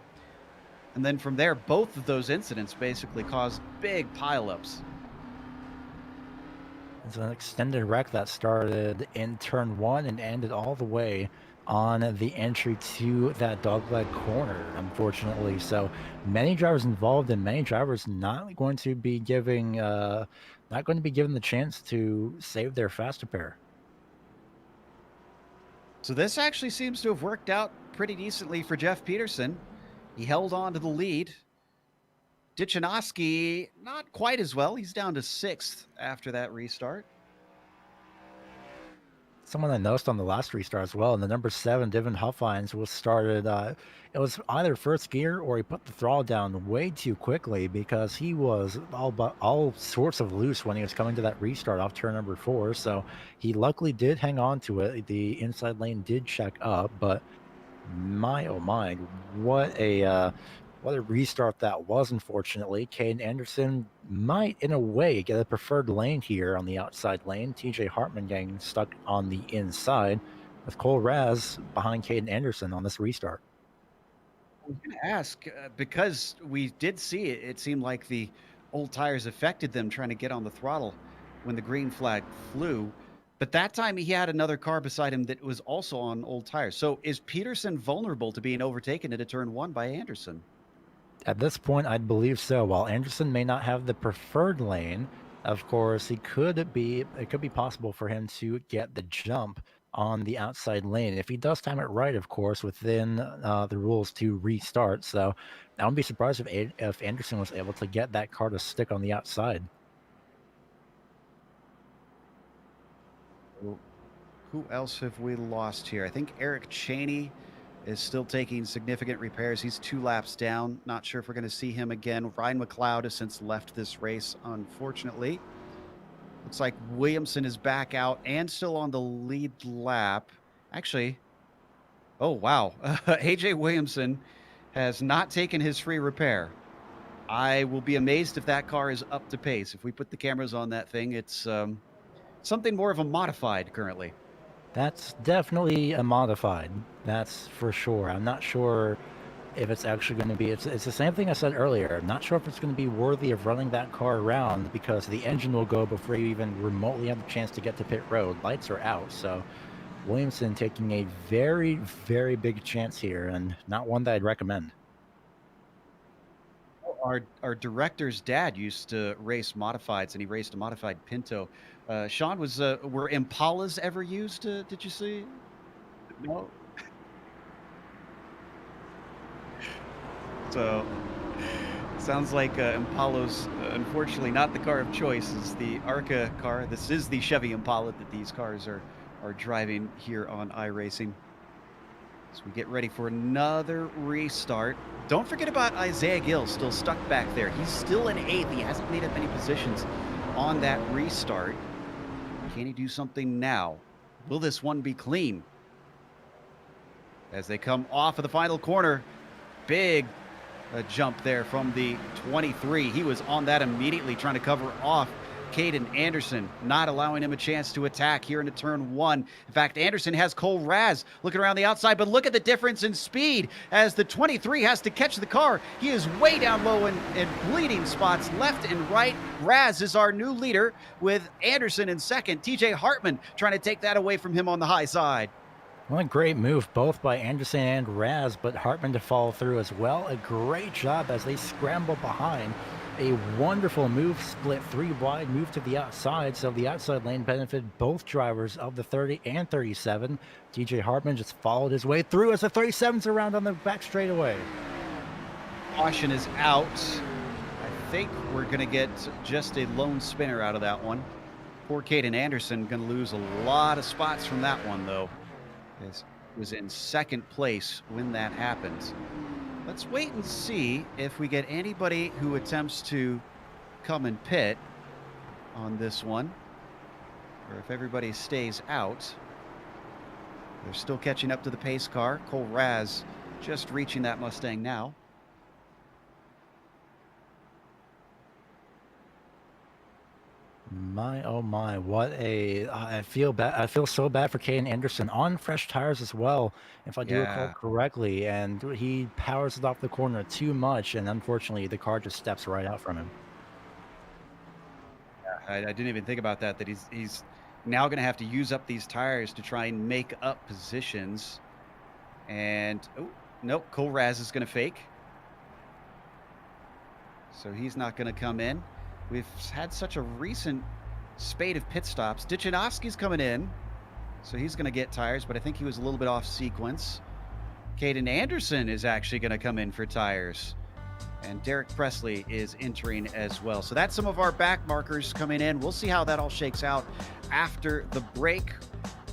And then from there, both of those incidents basically caused big pileups.
It's an extended wreck that started in turn 1 and ended all the way on the entry to that dogleg corner, unfortunately. So many drivers involved, and many drivers not going to be given the chance to save their faster pair.
So this actually seems to have worked out pretty decently for Jeff Peterson. He held on to the lead. Dichinowski, not quite as well. He's down to 6th after that restart.
Someone I noticed on the last restart as well, and the number 7, Devin Huffines, was started. It was either first gear or he put the throttle down way too quickly, because he was all sorts of loose when he was coming to that restart off turn number 4. So he luckily did hang on to it. The inside lane did check up, but my oh my, what a restart that was. Unfortunately, Caden Anderson might, in a way, get a preferred lane here on the outside lane. TJ Hartman getting stuck on the inside, with Cole Raz behind Caden Anderson on this restart.
I was going to ask, because we did see it, it seemed like the old tires affected them trying to get on the throttle when the green flag flew. But that time he had another car beside him that was also on old tires. So is Peterson vulnerable to being overtaken into turn 1 by Anderson?
At this point, I'd believe so. While Anderson may not have the preferred lane, Of course, it could be possible for him to get the jump on the outside lane. If he does time it right, of course, within the rules to restart. So I wouldn't be surprised if Anderson was able to get that car to stick on the outside.
Who who else have we lost here? I think Eric Cheney is still taking significant repairs. He's 2 laps down. Not sure if we're going to see him again. Ryan McLeod has since left this race, unfortunately. Looks like Williamson is back out and still on the lead lap. Actually, oh, wow. AJ Williamson has not taken his free repair. I will be amazed if that car is up to pace. If we put the cameras on that thing, it's something more of a modified currently.
That's definitely a modified. That's for sure. I'm not sure if it's actually going to be. It's the same thing I said earlier. I'm not sure if it's going to be worthy of running that car around because the engine will go before you even remotely have the chance to get to pit road. Lights are out. So Williamson taking a very, very big chance here, and not one that I'd recommend.
Our director's dad used to race modifieds, and he raced a modified Pinto. Sean, were Impalas ever used? Did you see? No. So sounds like Impala's unfortunately not the car of choice. Is the Arca car. This is the Chevy Impala that these cars are driving here on iRacing. So we get ready for another restart. Don't forget about Isaiah Gill, still stuck back there. He's still in 8th. He hasn't made up any positions on that restart. Can he do something now? Will this one be clean? As they come off of the final corner, big jump there from the 23. He was on that immediately, trying to cover off Caden Anderson, not allowing him a chance to attack here into turn 1. In fact, Anderson has Cole Raz looking around the outside, but look at the difference in speed as the 23 has to catch the car. He is way down low in bleeding spots left and right. Raz is our new leader with Anderson in second. TJ Hartman trying to take that away from him on the high side.
Well, a great move both by Anderson and Raz, but Hartman to follow through as well. A great job as they scramble behind. A wonderful move, split 3 wide, move to the outside, so the outside lane benefited both drivers of the 30 and 37. TJ Hartman just followed his way through as the 37's around on the back straightaway.
Caution is out. I think we're going to get just a lone spinner out of that one. Poor Caden Anderson going to lose a lot of spots from that one, though. He was in second place when that happens. Let's wait and see if we get anybody who attempts to come and pit on this one, or if everybody stays out. They're still catching up to the pace car. Cole Raz just reaching that Mustang now.
My oh my, what a I feel bad. I feel so bad for Caden Anderson on fresh tires as well, if I do recall correctly, and he powers it off the corner too much, and unfortunately the car just steps right out from him.
I didn't even think about that he's now going to have to use up these tires to try and make up positions. And oh, nope, Cole Raz is going to fake. So he's not going to come in. We've had such a recent spate of pit stops. Dichanovsky's coming in, so he's going to get tires, but I think he was a little bit off sequence. Caden Anderson is actually going to come in for tires, and Derek Presley is entering as well. So that's some of our back markers coming in. We'll see how that all shakes out after the break.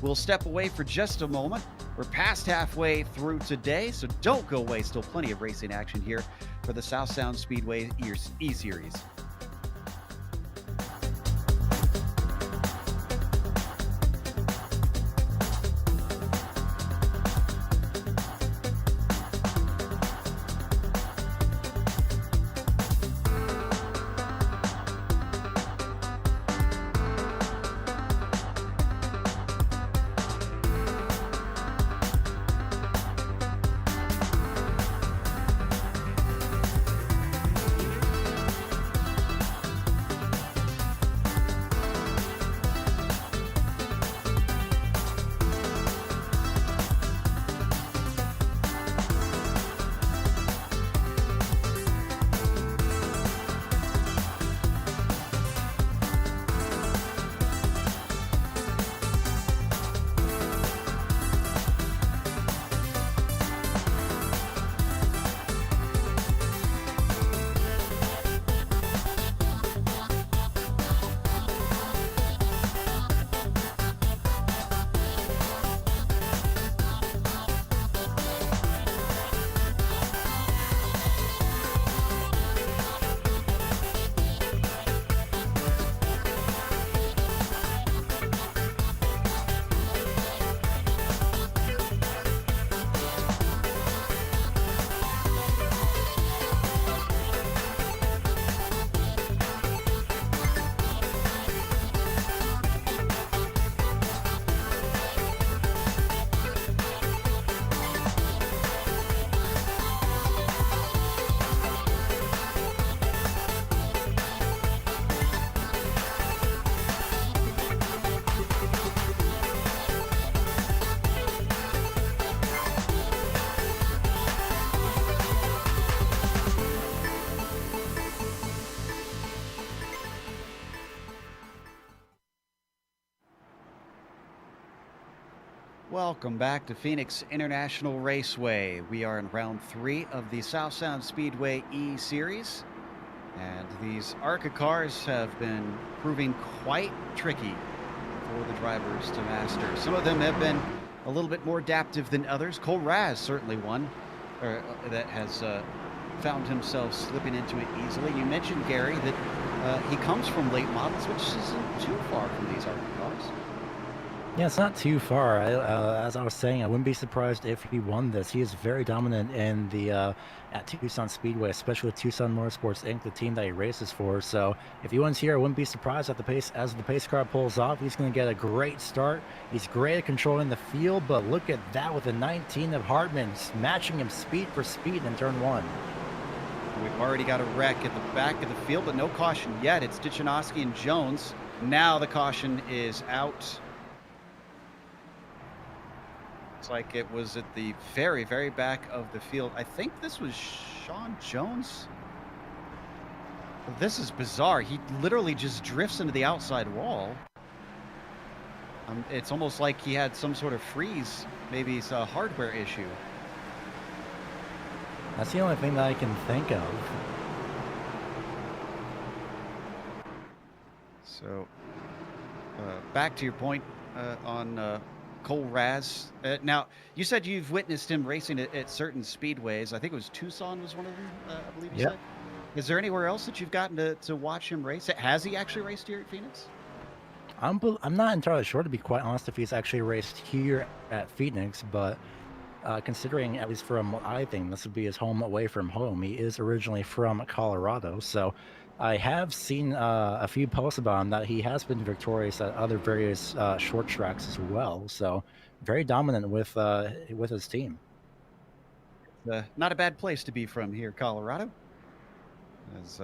We'll step away for just a moment. We're past halfway through today, so don't go away. Still plenty of racing action here for the South Sound Speedway E-Series. Welcome back to Phoenix International Raceway. We are in round 3 of the South Sound Speedway E-Series. And these Arca cars have been proving quite tricky for the drivers to master. Some of them have been a little bit more adaptive than others. Cole Raz certainly one that has found himself slipping into it easily. You mentioned, Gary, that he comes from late models, which isn't too far from these Arca cars.
Yeah, it's not too far. As I was saying, I wouldn't be surprised if he won this. He is very dominant in the at Tucson Speedway, especially with Tucson Motorsports Inc., the team that he races for. So if he wins here, I wouldn't be surprised at the pace as the pace car pulls off. He's going to get a great start. He's great at controlling the field, but look at that with the 19 of Hartman, matching him speed for speed in turn 1.
We've already got a wreck at the back of the field, but no caution yet. It's Dichinowski and Jones. Now the caution is out. Looks like it was at the very, very back of the field. I think this was Sean Jones. This is bizarre. He literally just drifts into the outside wall. It's almost like he had some sort of freeze. Maybe it's a hardware issue.
That's the only thing that I can think of.
So, back to your point on Cole Raz. Now, you said you've witnessed him racing at certain speedways. I think it was Tucson was one of them, I believe you said. Is there anywhere else that you've gotten to watch him race? Has he actually raced here at Phoenix?
I'm not entirely sure, to be quite honest, if he's actually raced here at Phoenix, but considering, at least from what I think, this would be his home away from home. He is originally from Colorado, so I have seen a few posts about him that he has been victorious at other various short tracks as well. So very dominant with his team.
Not a bad place to be from here, Colorado. As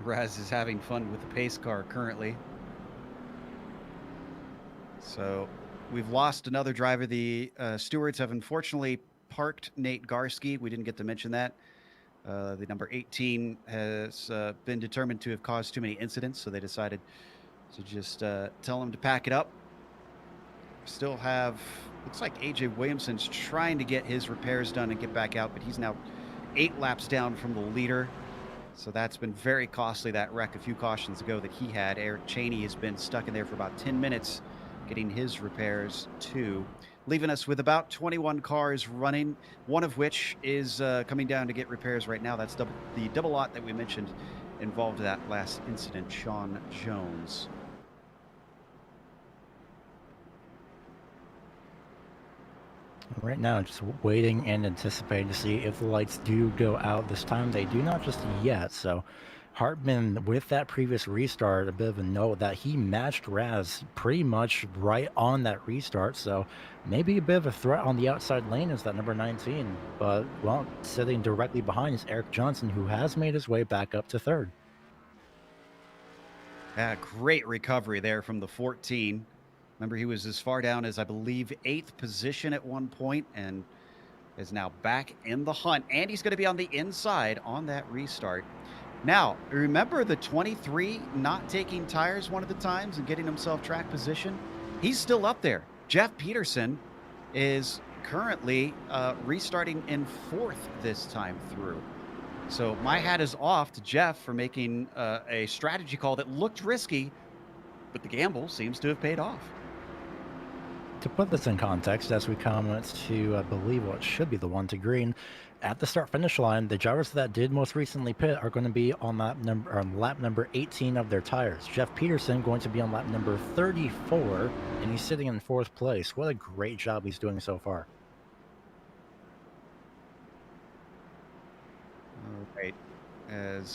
Raz is having fun with the pace car currently. So we've lost another driver. The stewards have unfortunately parked Nate Garski. We didn't get to mention that. The number 18 has been determined to have caused too many incidents, so they decided to just tell him to pack it up. Still have, looks like AJ Williamson's trying to get his repairs done and get back out, but he's now 8 laps down from the leader. So that's been very costly, that wreck a few cautions ago that he had. Eric Cheney has been stuck in there for about 10 minutes getting his repairs too, leaving us with about 21 cars running, one of which is coming down to get repairs right now. That's the double lot that we mentioned involved that last incident, Sean Jones.
Right now, just waiting and anticipating to see if the lights do go out this time. They do not just yet, so Hartman, with that previous restart, a bit of a note that he matched Raz pretty much right on that restart, so maybe a bit of a threat on the outside lane is that number 19, but, well, sitting directly behind is Eric Johnson, who has made his way back up to 3rd.
Yeah, great recovery there from the 14. Remember, he was as far down as, I believe, 8th position at one point and is now back in the hunt, and he's going to be on the inside on that restart. Now, remember the 23 not taking tires one of the times and getting himself track position? He's still up there. Jeff Peterson is currently restarting in 4th this time through. So my hat is off to Jeff for making a strategy call that looked risky, but the gamble seems to have paid off.
To put this in context, as we come to, I believe, what should be the 1 to green, at the start-finish line, the drivers that did most recently pit are going to be on lap number 18 of their tires. Jeff Peterson going to be on lap number 34, and he's sitting in 4th place. What a great job he's doing so far.
All right.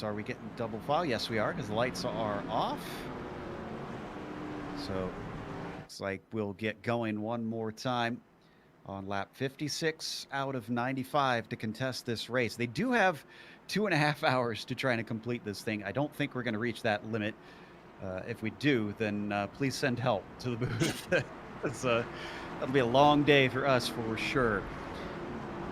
Are we getting double file? Yes, we are, because the lights are off. So looks like we'll get going one more time on lap 56 out of 95 to contest this race. They do have 2.5 hours to try to complete this thing. I don't think we're going to reach that limit. If we do, then please send help to the booth. That'll be a long day for us for sure.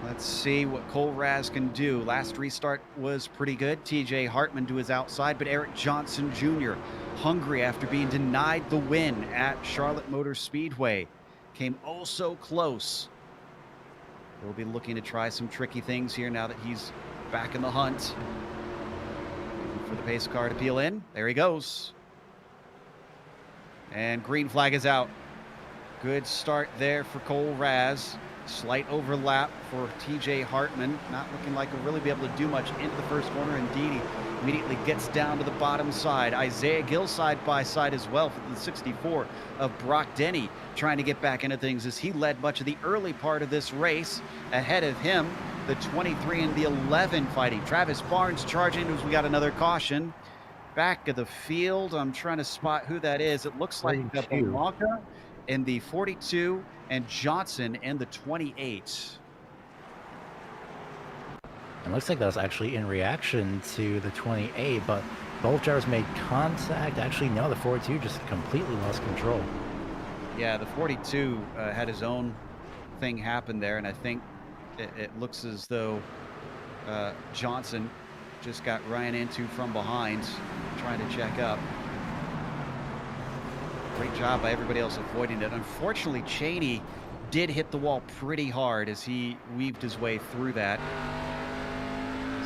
Let's see what Cole Raz can do. Last restart was pretty good. TJ Hartman to his outside, but Eric Johnson Jr. hungry after being denied the win at Charlotte Motor Speedway. came oh so close. He'll be looking to try some tricky things here now that he's back in the hunt. Waiting for the pace car to peel in. There he goes. And green flag is out. Good start there for Cole Raz. Slight overlap for TJ Hartman. Not looking like he'll really be able to do much into the first corner. Indeed, he immediately gets down to the bottom side. Isaiah Gill side by side as well for the 64 of Brock Denny, trying to get back into things as he led much of the early part of this race. Ahead of him, the 23 and the 11 fighting. Travis Barnes charging as we got another caution. Back of the field, I'm trying to spot who that is. It looks like Blanca in the 42 and Johnson in the 28.
It looks like that was actually in reaction to the 28, but both drivers made contact. Actually, no, the 42 just completely lost control.
Yeah, the 42 had his own thing happen there, and I think it looks as though Johnson just got ran into from behind, trying to check up. Great job by everybody else avoiding it. Unfortunately, Cheney did hit the wall pretty hard as he weaved his way through that.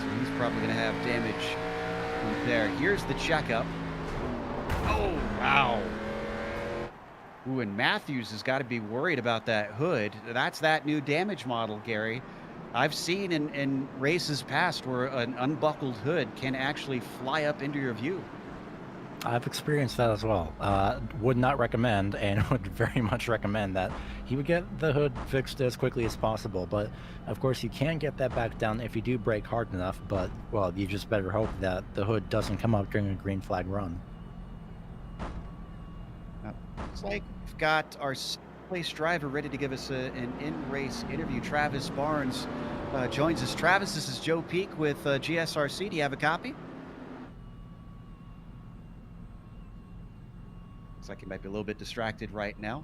So he's probably going to have damage there. Here's the checkup. Oh, wow. Ooh, and Matthews has got to be worried about that hood. That's that new damage model, Gary. I've seen in races past where an unbuckled hood can actually fly up into your view.
I've experienced that as well. Would not recommend, and would very much recommend that he would get the hood fixed as quickly as possible. But of course, you can get that back down if you do brake hard enough. But well, you just better hope that the hood doesn't come up during a green flag run.
Looks like we've got our place driver ready to give us an in-race interview. Travis Barnes joins us. Travis, this is Joe Peak with GSRC. Do you have a copy? Looks like he might be a little bit distracted right now.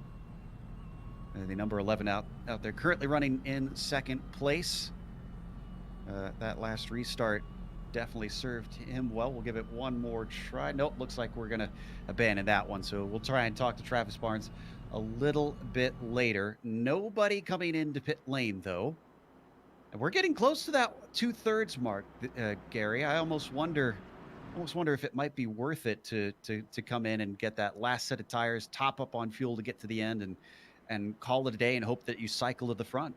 The number 11 out there currently running in second place. That last restart definitely served him well. We'll give it one more try. Nope, looks like we're going to abandon that one. So we'll try and talk to Travis Barnes a little bit later. Nobody coming into pit lane, though. And we're getting close to that 2/3 mark, Gary. I almost wonder if it might be worth it to come in and get that last set of tires, top up on fuel to get to the end and call it a day and hope that you cycle to the front.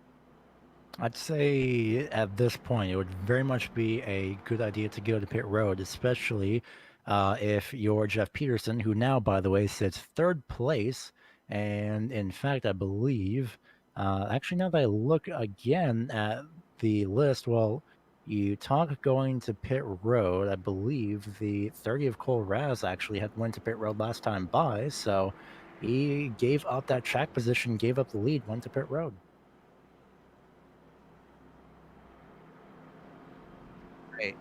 I'd say at this point, it would very much be a good idea to go to pit road, especially if you're Jeff Peterson, who now, by the way, sits third place. And in fact, I believe, actually, now that I look again at the list, well, you talk going to pit road. I believe the 30 of Cole Raz actually went to pit road last time by, so he gave up that track position, gave up the lead, went to pit road.
Great.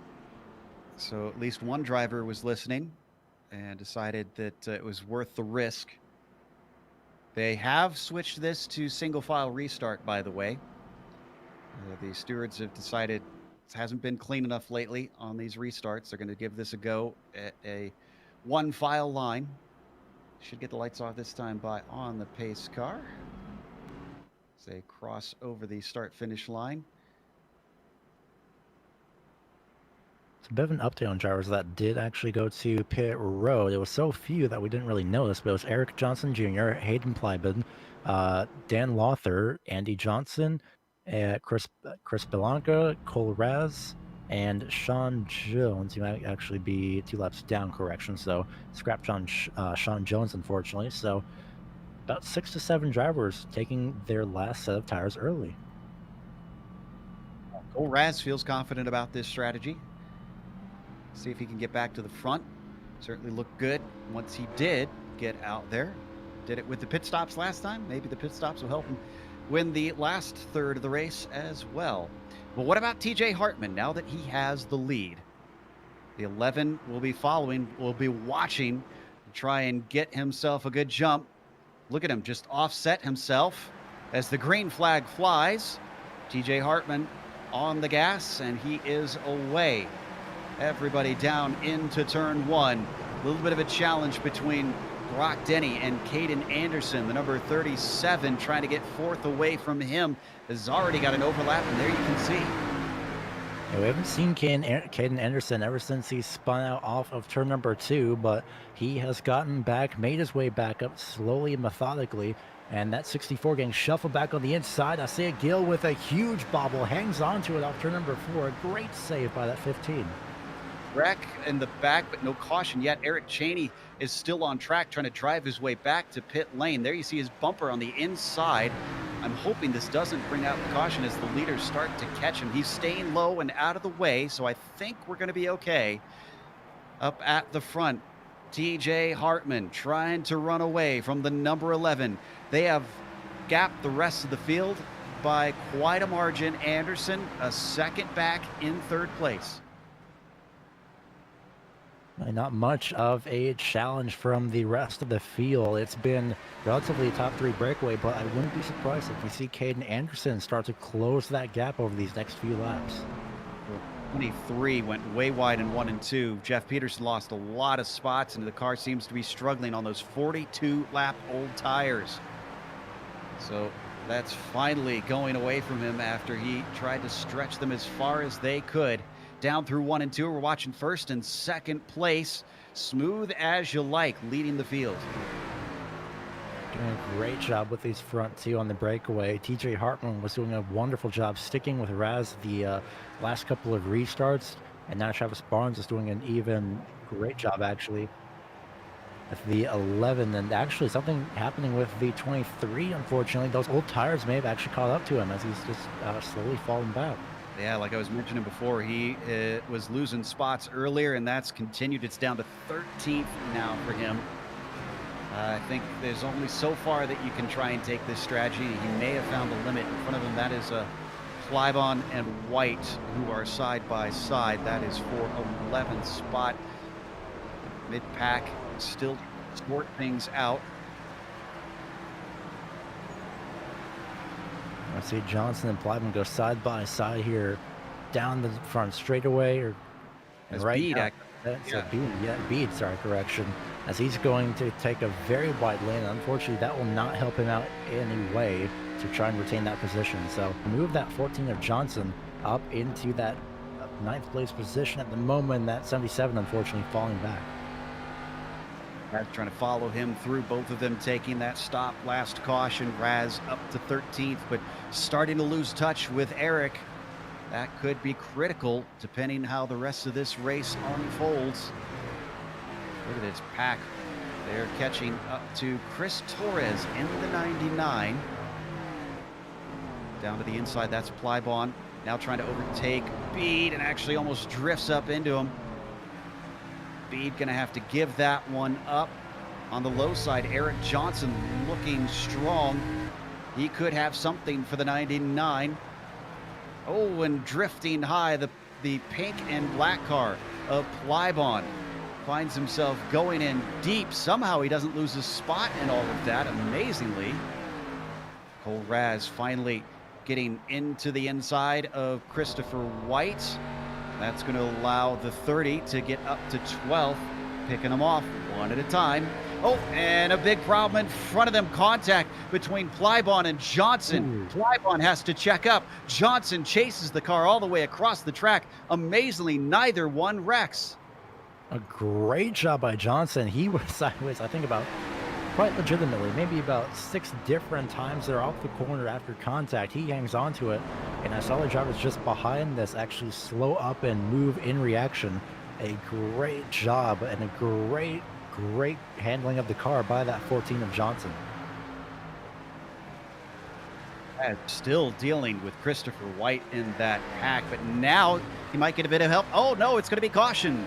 So at least one driver was listening and decided that it was worth the risk. They have switched this to single file restart, by the way. The stewards have decided it hasn't been clean enough lately on these restarts. They're going to give this a go at a one file line. Should get the lights off this time by on the pace car as they cross over the start finish line.
It's a bit of an update on drivers that did actually go to pit road. It was so few that we didn't really notice, but it was Eric Johnson Jr., Hayden Plybin, Dan Lawther, Andy Johnson, Chris Belanca, Cole Raz, and Sean Jones. He might actually be 2 laps down, correction, so scrap Sean Jones, unfortunately. So about 6 to 7 drivers taking their last set of tires early.
Cole Raz feels confident about this strategy. See if he can get back to the front. Certainly looked good once he did get out there. Did it with the pit stops last time. Maybe the pit stops will help him win the last third of the race as well. But what about TJ Hartman now that he has the lead? The 11 will be following, will be watching to try and get himself a good jump. Look at him just offset himself as the green flag flies. TJ Hartman on the gas, and he is away. Everybody down into turn one. A little bit of a challenge between Brock Denny and Caden Anderson, the number 37, trying to get fourth away from him, has already got an overlap, and there you can see.
Yeah, we haven't seen Caden Anderson ever since he spun out off of turn number 2, but he has gotten back, made his way back up slowly and methodically, and that 64 getting shuffled back on the inside. I see a Gill with a huge bobble, hangs on to it off turn number 4. A great save by that 15.
Wreck in the back, but no caution yet. Eric Cheney is still on track, trying to drive his way back to pit lane. There you see his bumper on the inside. I'm hoping this doesn't bring out the caution as the leaders start to catch him. He's staying low and out of the way, so I think we're going to be okay. Up at the front, TJ Hartman trying to run away from the number 11. They have gapped the rest of the field by quite a margin. Anderson, a second back in third place.
Not much of a challenge from the rest of the field. It's been relatively a top 3 breakaway, but I wouldn't be surprised if we see Caden Anderson start to close that gap over these next few laps.
23 went way wide in 1 and 2. Jeff Peterson lost a lot of spots, and the car seems to be struggling on those 42-lap old tires. So that's finally going away from him after he tried to stretch them as far as they could. Down through 1 and 2, we're watching first and second place. Smooth as you like, leading the field.
Doing a great job with these front 2 on the breakaway. TJ Hartman was doing a wonderful job sticking with Raz the last couple of restarts. And now Travis Barnes is doing an even great job, actually, with the 11. And actually something happening with the 23, unfortunately. Those old tires may have actually caught up to him as he's just slowly falling back.
Yeah, like I was mentioning before, he was losing spots earlier, and that's continued. It's down to 13th now for him. I think there's only so far that you can try and take this strategy. He may have found the limit in front of him. That is Clybon and White, who are side by side. That is for 11th spot. Mid-pack still sort things out.
I see Johnson and Plyman go side by side here down the front straightaway, or right
Bede,
Bede, sorry, correction, as he's going to take a very wide lane. Unfortunately, that will not help him out any way to try and retain that position. So move that 14 of Johnson up into that 9th place position at the moment. That 77, unfortunately, falling back.
Raz trying to follow him through, both of them taking that stop last caution. Raz up to 13th, but starting to lose touch with Eric. That could be critical depending how the rest of this race unfolds. Look at this pack. They're catching up to Chris Torres in the 99. Down to the inside, that's Plybon. Now trying to overtake Bede and actually almost drifts up into him. Bede gonna have to give that one up. On the low side, Eric Johnson looking strong. He could have something for the 99. Oh, and drifting high, the pink and black car of Plybon finds himself going in deep. Somehow he doesn't lose his spot in all of that, amazingly. Cole Raz finally getting into the inside of Christopher White. That's going to allow the 30 to get up to 12th, picking them off one at a time. Oh, and a big problem in front of them. Contact between Plybon and Johnson. Plybon has to check up. Johnson chases the car all the way across the track. Amazingly, neither one wrecks.
A great job by Johnson. He was sideways, I think, about quite legitimately, maybe about 6 different times they're off the corner after contact. He hangs on to it, and I saw the drivers just behind this actually slow up and move in reaction. A great job and a great handling of the car by that 14 of Johnson.
Still dealing with Christopher White in that pack, but now he might get a bit of help. Oh no, it's going to be caution.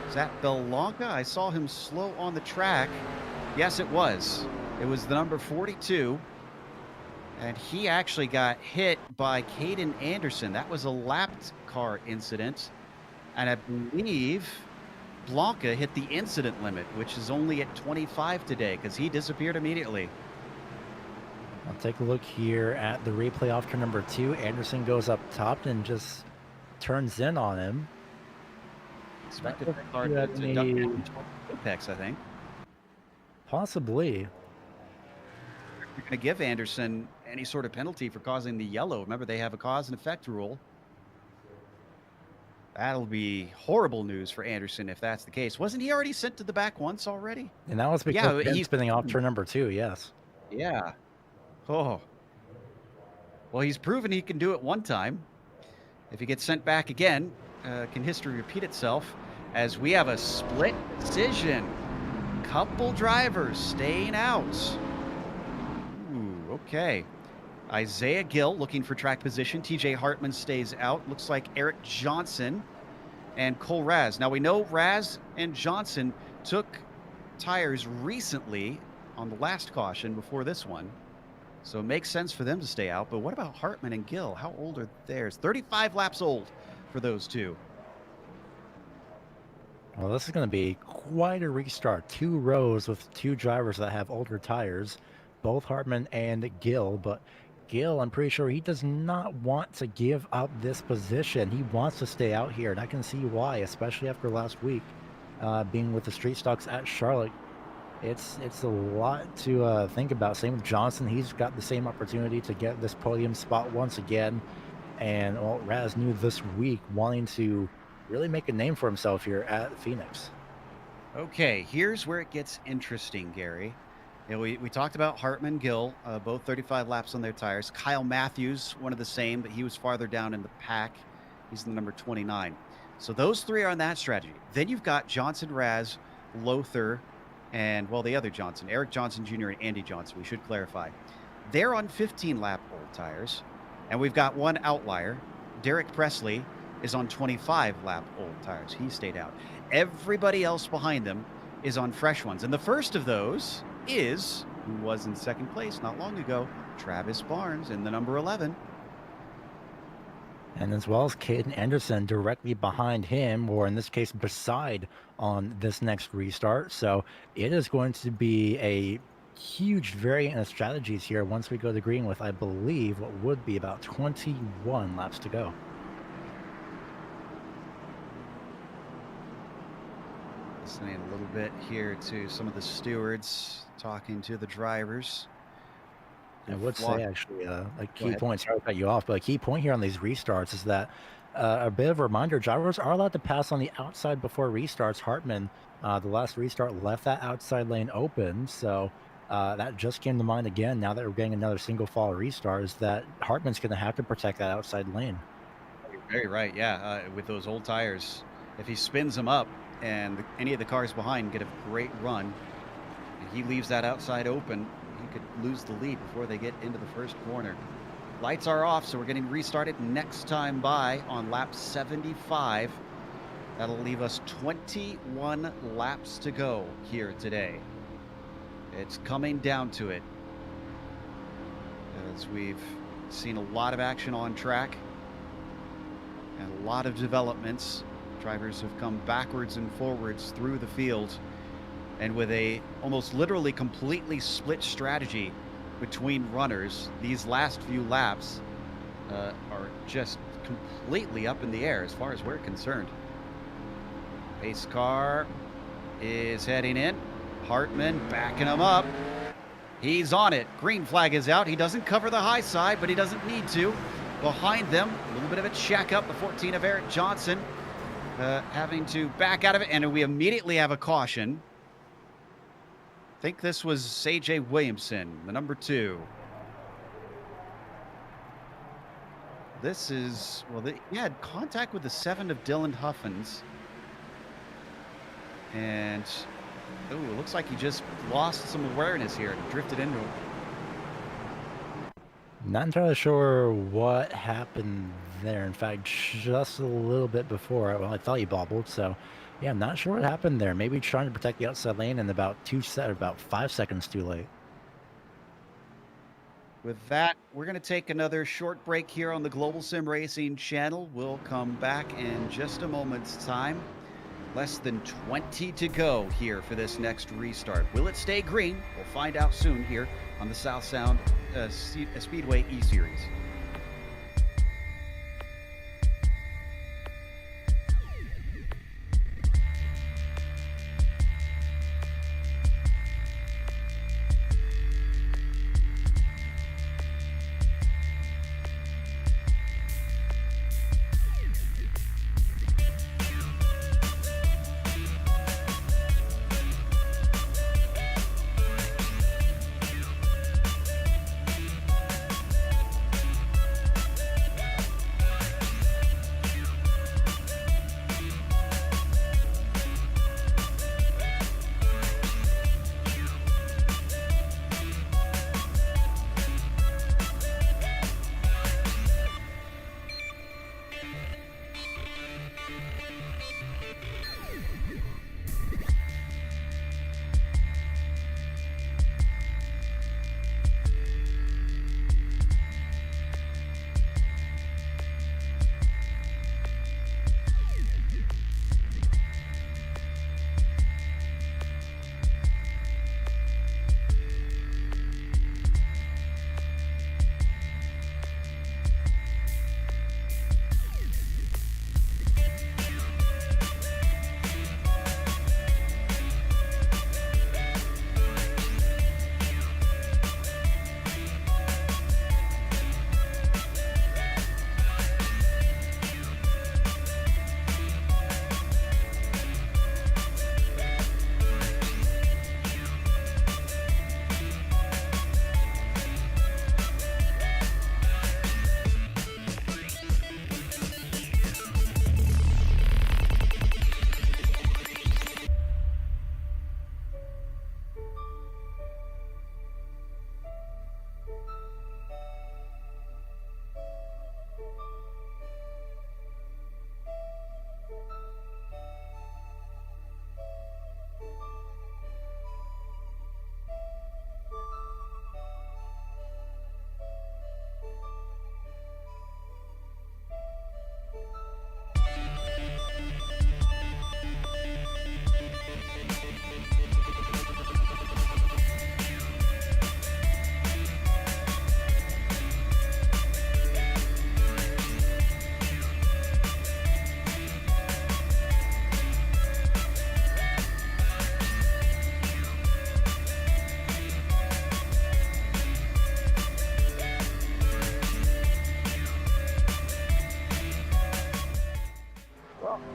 Is that Belanca? I saw him slow on the track. Yes, it was. It was the number 42. And he actually got hit by Caden Anderson. That was a lapped car incident. And I believe Blanca hit the incident limit, which is only at 25 today because he disappeared immediately.
I'll take a look here at the replay off turn number 2. Anderson goes up top and just turns in on him.
Expected the car to duck down Apex, I think.
Possibly.
You're going to give Anderson any sort of penalty for causing the yellow. Remember, they have a cause and effect rule. That'll be horrible news for Anderson if that's the case. Wasn't he already sent to the back once already?
And that was because he's spinning off turn number 2, yes.
Yeah. Oh. Well, he's proven he can do it one time. If he gets sent back again, can history repeat itself? As we have a split decision. Couple drivers staying out. Ooh, okay. Isaiah Gill looking for track position. TJ Hartman stays out. Looks like Eric Johnson and Cole Raz. Now we know Raz and Johnson took tires recently on the last caution before this one. So it makes sense for them to stay out. But what about Hartman and Gill? How old are theirs? 35 laps old for those two.
Well, this is going to be quite a restart. 2 rows with 2 drivers that have older tires, both Hartman and Gill. But Gill, I'm pretty sure he does not want to give up this position. He wants to stay out here, and I can see why, especially after last week being with the street stocks at Charlotte. It's a lot to think about. Same with Johnson. He's got the same opportunity to get this podium spot once again. And well, Raz knew this week wanting to really make a name for himself here at Phoenix.
Okay, here's where it gets interesting, Gary. You know, we talked about Hartman, Gill, both 35 laps on their tires. Kyle Matthews, one of the same, but he was farther down in the pack. He's the number 29. So those 3 are on that strategy. Then you've got Johnson, Raz, Lothar, and, well, the other Johnson, Eric Johnson Jr. and Andy Johnson, we should clarify. They're on 15-lap old tires. And we've got one outlier. Derek Presley is on 25-lap old tires. He stayed out. Everybody else behind them is on fresh ones. And the first of those is, who was in second place not long ago, Travis Barnes in the number 11.
And as well as Caden Anderson directly behind him, or in this case, beside on this next restart. So it is going to be a huge variant of strategies here once we go to green with, I believe, what would be about 21 laps to go.
Listening a little bit here to some of the stewards talking to the drivers.
I would say, actually, a key point, sorry to cut you off, but a key point here on these restarts is that a bit of a reminder, drivers are allowed to pass on the outside before restarts. Hartman, the last restart, left that outside lane open, so that just came to mind again now that we're getting another single file restart, is that Hartman's going to have to protect that outside lane.
You're very right, yeah, with those old tires. If he spins them up and any of the cars behind get a great run, and he leaves that outside open, he could lose the lead before they get into the first corner. Lights are off, so we're getting restarted next time by on lap 75. That'll leave us 21 laps to go here today. It's coming down to it, as we've seen a lot of action on track and a lot of developments. Drivers have come backwards and forwards through the field, and with a almost literally completely split strategy between runners, these last few laps are just completely up in the air as far as we're concerned. Pace car is heading in. Hartman backing him up. He's on it. Green flag is out. He doesn't cover the high side, but he doesn't need to. Behind them, a little bit of a check up. The 14 of Eric Johnson having to back out of it, and we immediately have a caution. I think this was AJ Williamson, the number 2. This is, well, he had contact with the 7 of Dylan Huffins. And, oh, it looks like he just lost some awareness here and drifted into him.
Not entirely sure what happened there. In fact, just a little bit before, well, I thought he bobbled. So, yeah, I'm not sure what happened there. Maybe trying to protect the outside lane and about 5 seconds too late.
With that, we're going to take another short break here on the Global SimRacing Channel. We'll come back in just a moment's time. Less than 20 to go here for this next restart. Will it stay green? We'll find out soon here on the South Sound Speedway eSeries.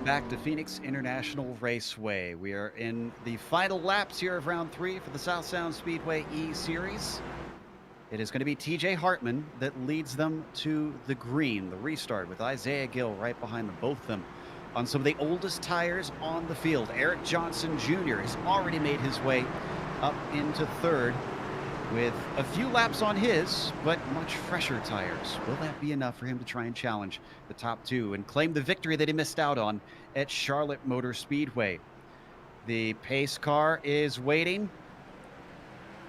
Back to Phoenix International Raceway. We are in the final laps here of round 3 for the South Sound Speedway E-Series. It is going to be TJ Hartman that leads them to the green, the restart, with Isaiah Gill right behind them, both of them on some of the oldest tires on the field. Eric Johnson Jr. has already made his way up into third with a few laps on his, but much fresher tires. Will that be enough for him to try and challenge the top two and claim the victory that he missed out on at Charlotte Motor Speedway? The pace car is waiting,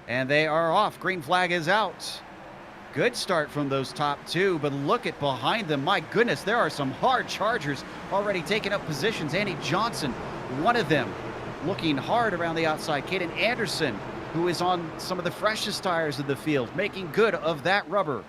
and they are off. Green flag is out. Good start from those top two, but look at behind them. My goodness, there are some hard chargers already taking up positions. Andy Johnson, one of them, looking hard around the outside. Caden Anderson, who is on some of the freshest tires in the field, making good of that rubber.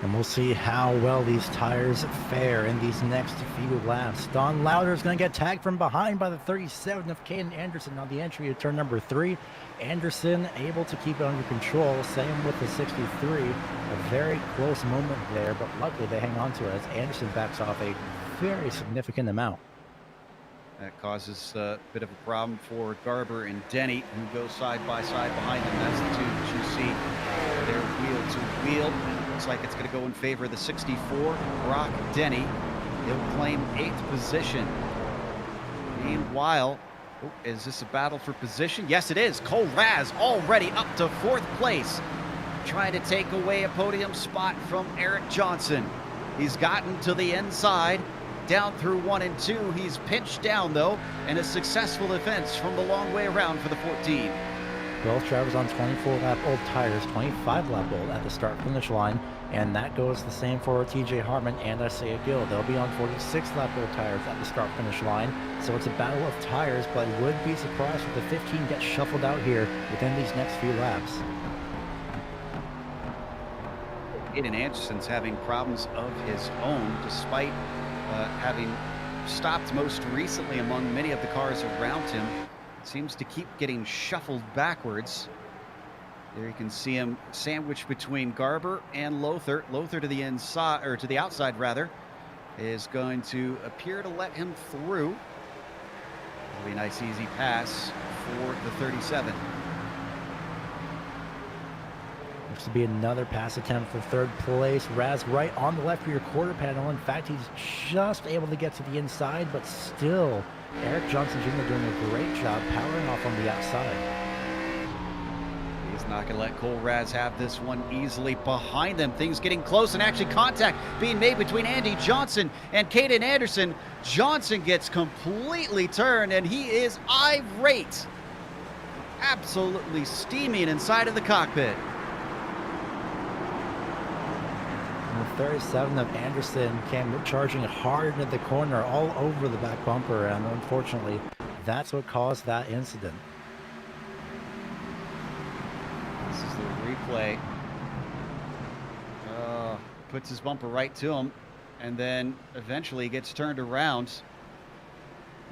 And we'll see how well these tires fare in these next few laps. Don Lauder is going to get tagged from behind by the 37 of Caden Anderson on the entry to turn number 3. Anderson able to keep it under control. Same with the 63. A very close moment there, but luckily they hang on to it as Anderson backs off a very significant amount.
That causes a bit of a problem for Garber and Denny, who go side by side behind them. That's the two that you see. They're wheel to wheel. Looks like it's going to go in favor of the 64, Brock Denny. He'll claim 8th position. Meanwhile, is this a battle for position? Yes, it is. Cole Raz already up to 4th place, trying to take away a podium spot from Eric Johnson. He's gotten to the inside. Down through 1 and 2. He's pinched down, though, and a successful defense from the long way around for the 14.
Both drivers on 24-lap-old tires, 25-lap-old at the start-finish line, and that goes the same for TJ Hartman and Isaiah Gill. They'll be on 46-lap-old tires at the start-finish line, so it's a battle of tires, but I would be surprised if the 15 gets shuffled out here within these next few laps.
Aiden Anderson's having problems of his own, despite having stopped most recently among many of the cars around him. Seems to keep getting shuffled backwards. There you can see him sandwiched between Garber and Lothar. Lothar to the inside, or to the outside rather, is going to appear to let him through. It'll be a nice easy pass for the 37.
Looks to be another pass attempt for 3rd place. Raz right on the left rear quarter panel. In fact, he's just able to get to the inside, but still, Eric Johnson Jr. doing a great job powering off on the outside.
He's not going to let Cole Raz have this one easily. Behind them, things getting close, and actually contact being made between Andy Johnson and Caden Anderson. Johnson gets completely turned, and he is irate. Absolutely steaming inside of the cockpit.
37 of Anderson came charging hard into the corner all over the back bumper, and unfortunately that's what caused that incident.
This is the replay. Puts his bumper right to him, and then eventually gets turned around.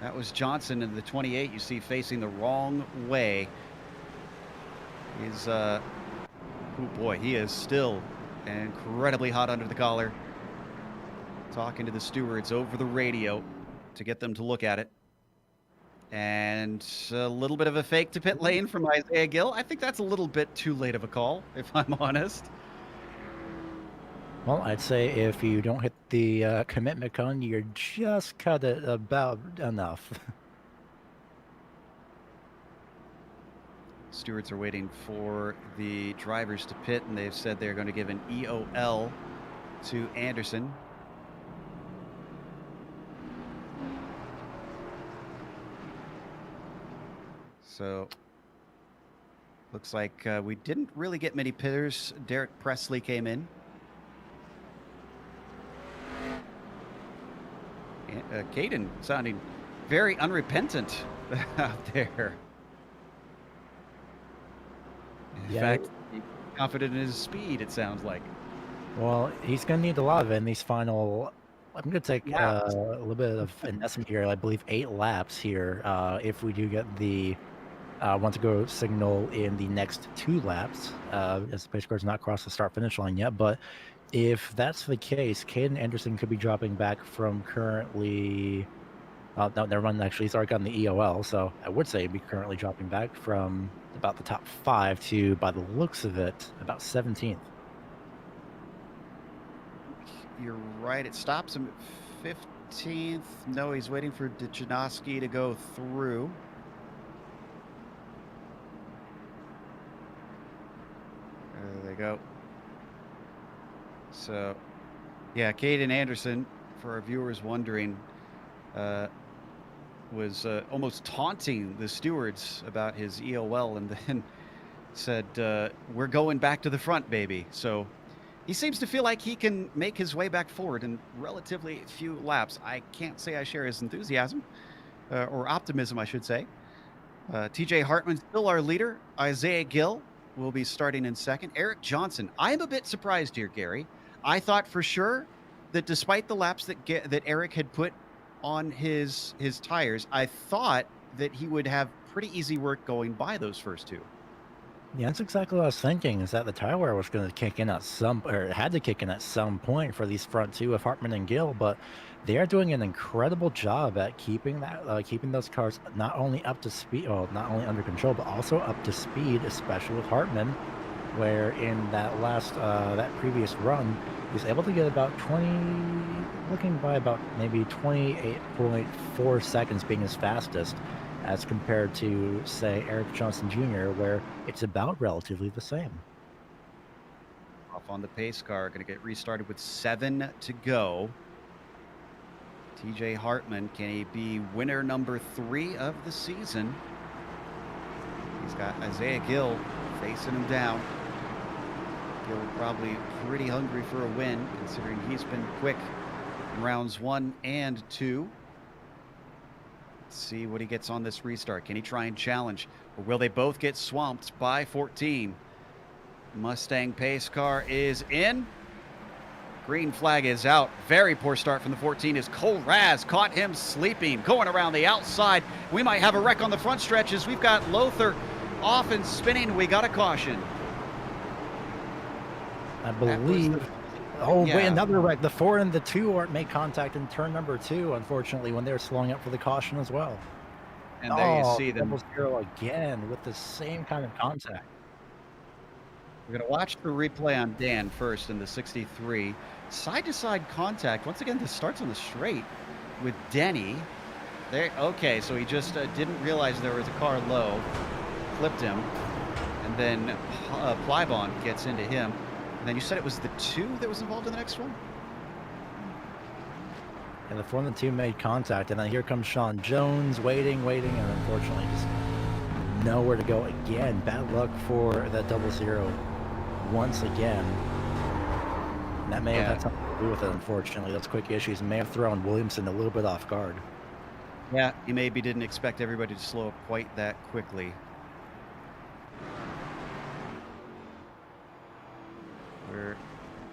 That was Johnson in the 28 you see facing the wrong way. He's oh boy, he is still incredibly hot under the collar. Talking to the stewards over the radio to get them to look at it. And a little bit of a fake to pit lane from Isaiah Gill. I think that's a little bit too late of a call, if I'm honest.
Well, I'd say if you don't hit the commitment cone, you're just cut it about enough.
Stewards are waiting for the drivers to pit, and they've said they're going to give an EOL to Anderson. So, looks like we didn't really get many pitters. Derek Presley came in. And, Caden sounding very unrepentant out there. In fact, he's confident in his speed, it sounds like.
Well, he's going to need a lot of it in these final. I'm going to take a little bit of an estimate here. I believe 8 laps here if we do get the want to go signal in the next 2 laps, as the pace car's not crossed the start-finish line yet. But If that's the case, Caden Anderson could be dropping back from currently. No, never mind. Actually, he's already gotten the EOL, so I would say he'd be currently dropping back from about the top 5 to, by the looks of it, about 17th.
You're right. It stops him at 15th. No, he's waiting for Djanowski to go through. There they go. So, yeah, Caden Anderson, for our viewers wondering, was almost taunting the stewards about his EOL and then said, we're going back to the front, baby. So he seems to feel like he can make his way back forward in relatively few laps. I can't say I share his enthusiasm or optimism, I should say. TJ Hartman still our leader. Isaiah Gill will be starting in second. Eric Johnson. I'm a bit surprised here, Gary. I thought for sure that despite the laps that Eric had put on his tires, I thought that he would have pretty easy work going by those first two.
Yeah, that's exactly what I was thinking, is that the tire wear was going to kick in at some, or it had to kick in at some point for these front two of Hartman and Gill, but they are doing an incredible job at keeping those cars not only up to speed, well, not only under control, but also up to speed, especially with Hartman, where in that previous run, he was able to get about 20, looking by about maybe 28.4 seconds being his fastest, as compared to, say, Eric Johnson Jr., where it's about relatively the same.
Off on the pace car, going to get restarted with 7 to go. TJ Hartman, can he be winner number 3 of the season? He's got Isaiah Gill facing him down. Gill probably pretty hungry for a win, considering he's been quick in rounds 1 and 2. Let's see what he gets on this restart. Can he try and challenge, or will they both get swamped by 14? Mustang pace car is in. Green flag is out. Very poor start from the 14 as Cole Raz caught him sleeping, going around the outside. We might have a wreck on the front stretches. We've got Lothar off and spinning. We got a caution.
I believe. Wait, another wreck. The 4 and the 2 made contact in turn number 2, unfortunately, when they were slowing up for the caution as well.
And there you see them.
Double zero again with the same kind of contact.
We're going to watch the replay on Dan first in the 63. Side-to-side contact. Once again, this starts on the straight with Denny. There. Okay, so he just didn't realize there was a car low. Flipped him. And then Plybon gets into him. And then you said it was the 2 that was involved in the next one?
And the 4 and the 2 made contact. And then here comes Sean Jones waiting, and unfortunately just nowhere to go again. Bad luck for that double zero once again. And that may have had something to do with it, unfortunately. Those quick issues may have thrown Williamson a little bit off guard.
Yeah, he maybe didn't expect everybody to slow up quite that quickly. We're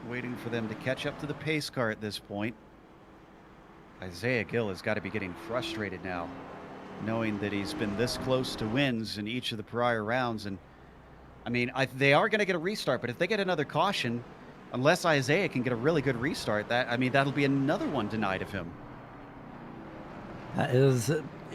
waiting for them to catch up to the pace car at this point. Isaiah Gill has got to be getting frustrated now, knowing that he's been this close to wins in each of the prior rounds. And I mean, they are going to get a restart, but if they get another caution, unless Isaiah can get a really good restart, that'll be another one denied of him.
That is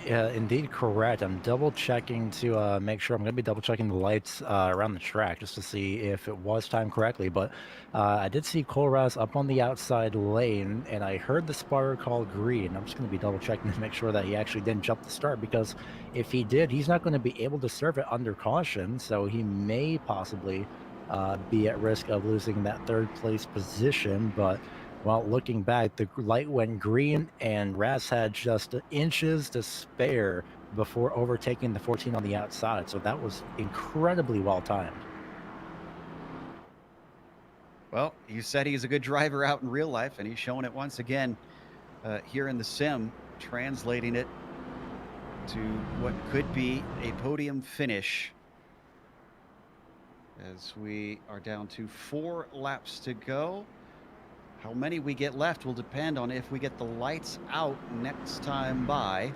indeed correct. I'm double checking to make sure. I'm going to be double checking the lights around the track just to see if it was timed correctly. But I did see Cole Raz up on the outside lane, and I heard the spotter call green. I'm just going to be double checking to make sure that he actually didn't jump the start, because if he did, he's not going to be able to serve it under caution. So he may possibly be at risk of losing that 3rd place position. But well, looking back, the light went green, and Raz had just inches to spare before overtaking the 14 on the outside. So that was incredibly well timed.
Well, you said he's a good driver out in real life, and he's showing it once again here in the sim, translating it to what could be a podium finish, as we are down to 4 laps to go. How many we get left will depend on if we get the lights out next time by,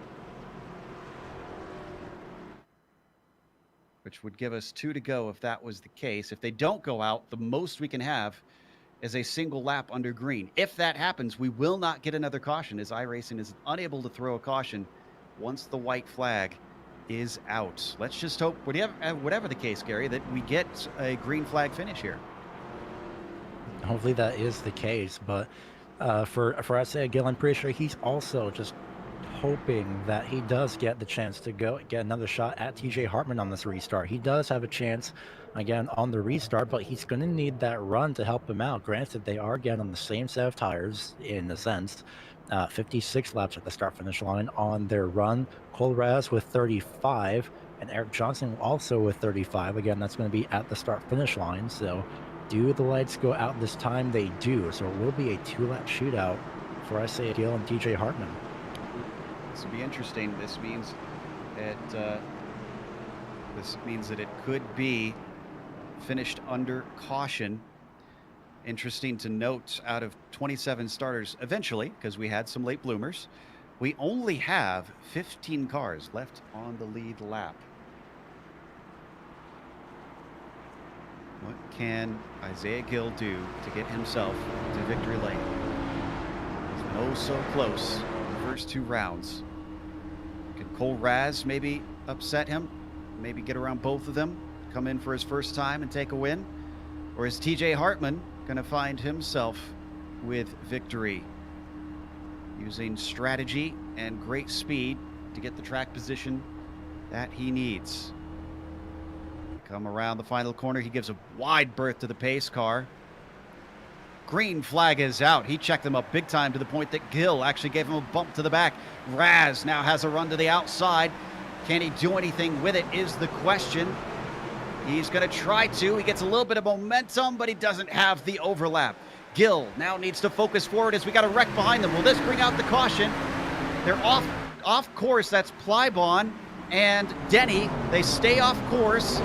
which would give us 2 to go if that was the case. If they don't go out, the most we can have as a single lap under green. If that happens, we will not get another caution, as iRacing is unable to throw a caution once the white flag is out. Let's just hope, whatever the case, Gary, that we get a green flag finish here.
Hopefully that is the case, but for Isaiah Gill, I'm pretty sure he's also just hoping that he does get the chance to go get another shot at TJ Hartman on this restart. He does have a chance again on the restart, but he's going to need that run to help him out. Granted, they are again on the same set of tires in a sense. 56 laps at the start finish line on their run. Cole Raz with 35 and Eric Johnson also with 35. Again, that's going to be at the start finish line. So do the lights go out this time? They do. So it will be a 2-lap shootout for Isaiah Gill and TJ Hartman.
This will be interesting. This means that it could be finished under caution. Interesting to note, out of 27 starters eventually, because we had some late bloomers, we only have 15 cars left on the lead lap. What can Isaiah Gill do to get himself to victory lane? He's been oh so close in the first 2 rounds. Can Cole Raz maybe upset him? Maybe get around both of them, come in for his first time and take a win? Or is TJ Hartman going to find himself with victory, using strategy and great speed to get the track position that he needs? Come around the final corner, he gives a wide berth to the pace car. Green flag is out. He checked them up big time, to the point that Gill actually gave him a bump to the back. Raz now has a run to the outside. Can he do anything with it is the question. He's going to try to. He gets a little bit of momentum, but he doesn't have the overlap. Gill now needs to focus forward, as we got a wreck behind them. Will this bring out the caution? They're off course. That's Plybon and Denny. They stay off course.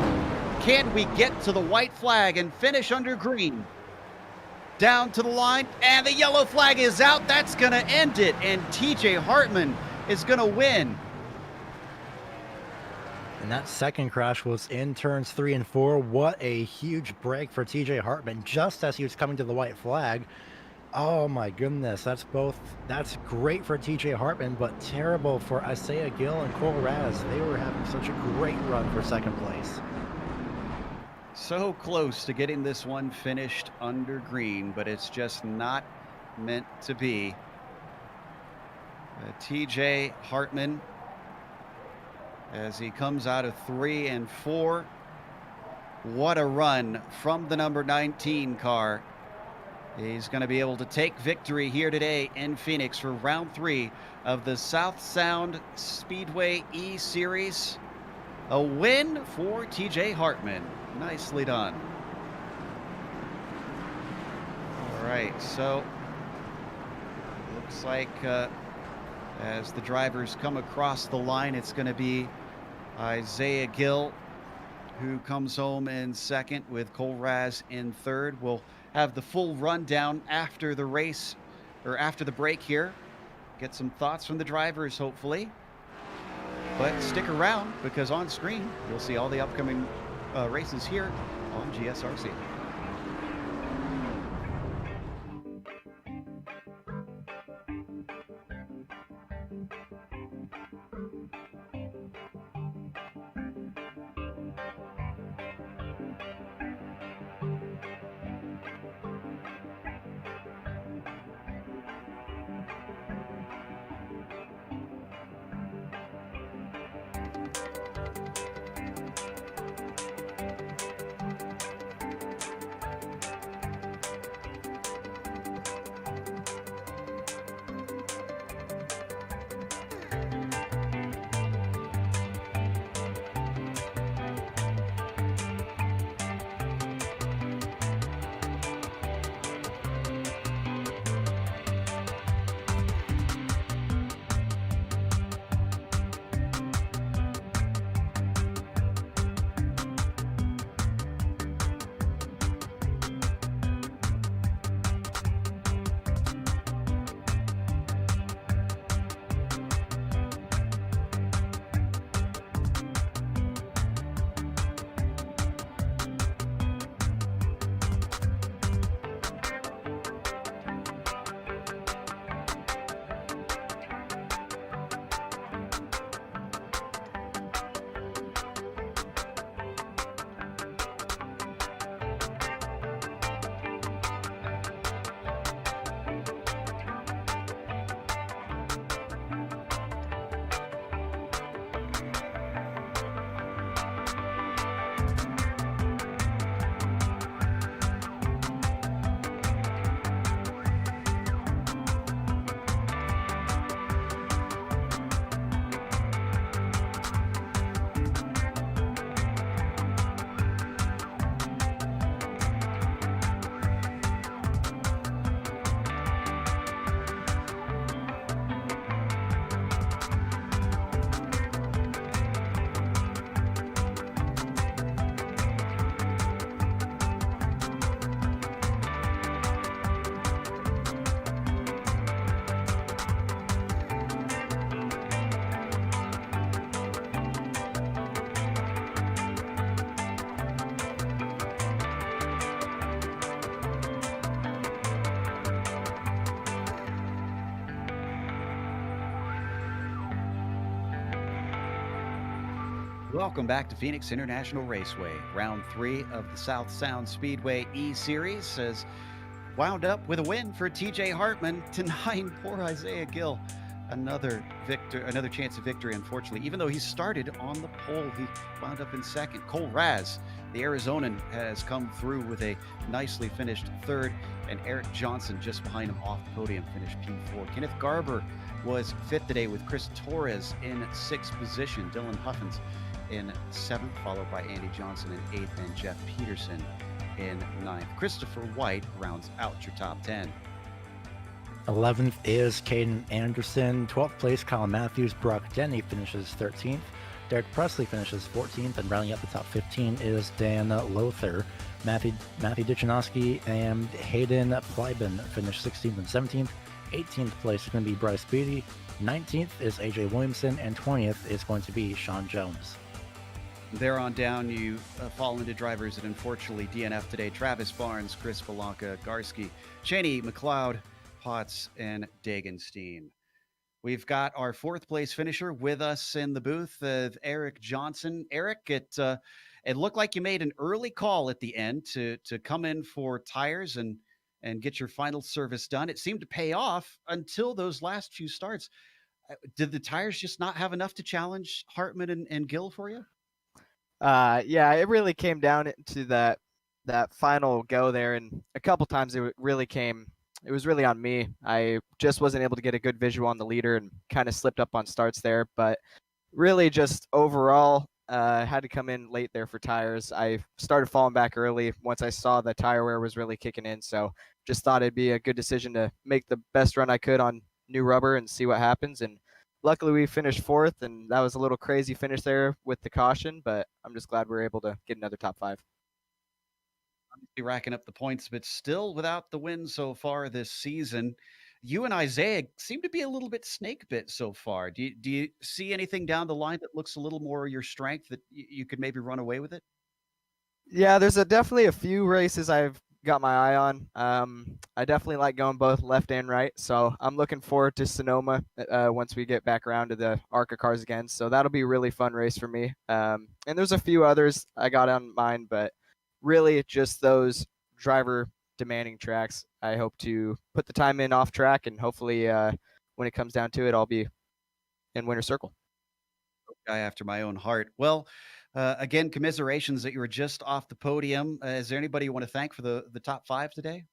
Can we get to the white flag and finish under green? Down to the line, and the yellow flag is out. That's going to end it, and TJ Hartman is going to win.
And that second crash was in turns 3 and 4. What a huge break for TJ Hartman just as he was coming to the white flag. Oh my goodness, that's great for TJ Hartman, but terrible for Isaiah Gill and Cole Raz. They were having such a great run for second place.
So close to getting this one finished under green, but it's just not meant to be. TJ Hartman, as he comes out of 3 and 4. What a run from the number 19 car. He's going to be able to take victory here today in Phoenix for round 3 of the South Sound Speedway E-Series. A win for TJ Hartman. Nicely done. All right, so looks like as the drivers come across the line, it's going to be Isaiah Gill who comes home in second, with Cole Raz in third. We'll have the full rundown after the race, or after the break here. Get some thoughts from the drivers, hopefully. But stick around, because on screen you'll see all the upcoming races here on GSRC. Welcome back to Phoenix International Raceway. Round 3 of the South Sound Speedway E-Series has wound up with a win for TJ Hartman, denying poor Isaiah Gill another chance of victory, unfortunately. Even though he started on the pole, he wound up in second. Cole Raz, the Arizonan, has come through with a nicely finished third, and Eric Johnson just behind him off the podium finished P4. Kenneth Garber was fifth today with Chris Torres in sixth position. Dylan Huffins in seventh, followed by Andy Johnson in eighth and Jeff Peterson in ninth. Christopher White rounds out your top 10.
11th is Caden Anderson. 12th place, Colin Matthews. Brock Denny finishes 13th. Derek Presley finishes 14th. And rounding out the top 15 is Dan Lothar. Matthew Dichinowski and Hayden Plyben finish 16th and 17th. 18th place is going to be Bryce Beatty. 19th is AJ Williamson. And 20th is going to be Sean Jones.
There on down, you fall into drivers that unfortunately DNF today. Travis Barnes, Chris Belanca, Garski, Cheney, McLeod, Potts, and Dagenstein. We've got our fourth place finisher with us in the booth, Eric Johnson. Eric, it looked like you made an early call at the end to come in for tires and get your final service done. It seemed to pay off until those last few starts. Did the tires just not have enough to challenge Hartman and Gill for you?
Yeah, it really came down to that final go there, and a couple times it was really on me. I just wasn't able to get a good visual on the leader and kind of slipped up on starts there, but really just overall had to come in late there for tires. I started falling back early once I saw the tire wear was really kicking in, so just thought it'd be a good decision to make the best run I could on new rubber and see what happens. And luckily we finished fourth, and that was a little crazy finish there with the caution, but I'm just glad we were able to get another top 5.
Racking up the points, but still without the win so far this season. You and Isaiah seem to be a little bit snake bit so far. Do you see anything down the line that looks a little more your strength that you could maybe run away with it?
Yeah, there's definitely a few races I've got my eye on. I definitely like going both left and right, so I'm looking forward to Sonoma once we get back around to the Arca cars again. So that'll be a really fun race for me. And there's a few others I got on mind, but really just those driver demanding tracks. I hope to put the time in off track, and hopefully when it comes down to it, I'll be in winner's circle.
Guy after my own heart. Well, again, commiserations that you were just off the podium. Is there anybody you want to thank for the top 5 today?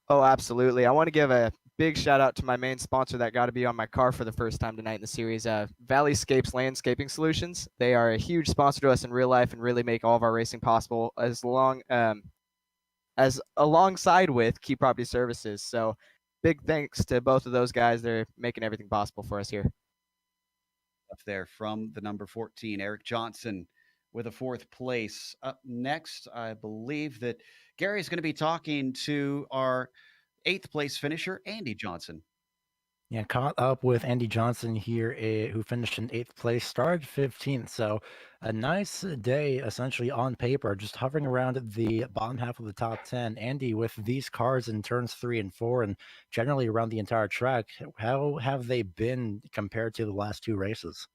Oh, absolutely. I want to give a big shout out to my main sponsor that got to be on my car for the first time tonight in the series, Valleyscapes Landscaping Solutions. They are a huge sponsor to us in real life and really make all of our racing possible, as alongside with Key Property Services. So big thanks to both of those guys. They're making everything possible for us here.
Up there from the number 14, Eric Johnson with a fourth place. Up next, I believe that Gary's going to be talking to our 8th place finisher, Andy Johnson.
Yeah, caught up with Andy Johnson here, who finished in 8th place, started 15th. So a nice day, essentially on paper, just hovering around the bottom half of the top 10. Andy, with these cars in turns 3 and 4 and generally around the entire track, how have they been compared to the last 2 races?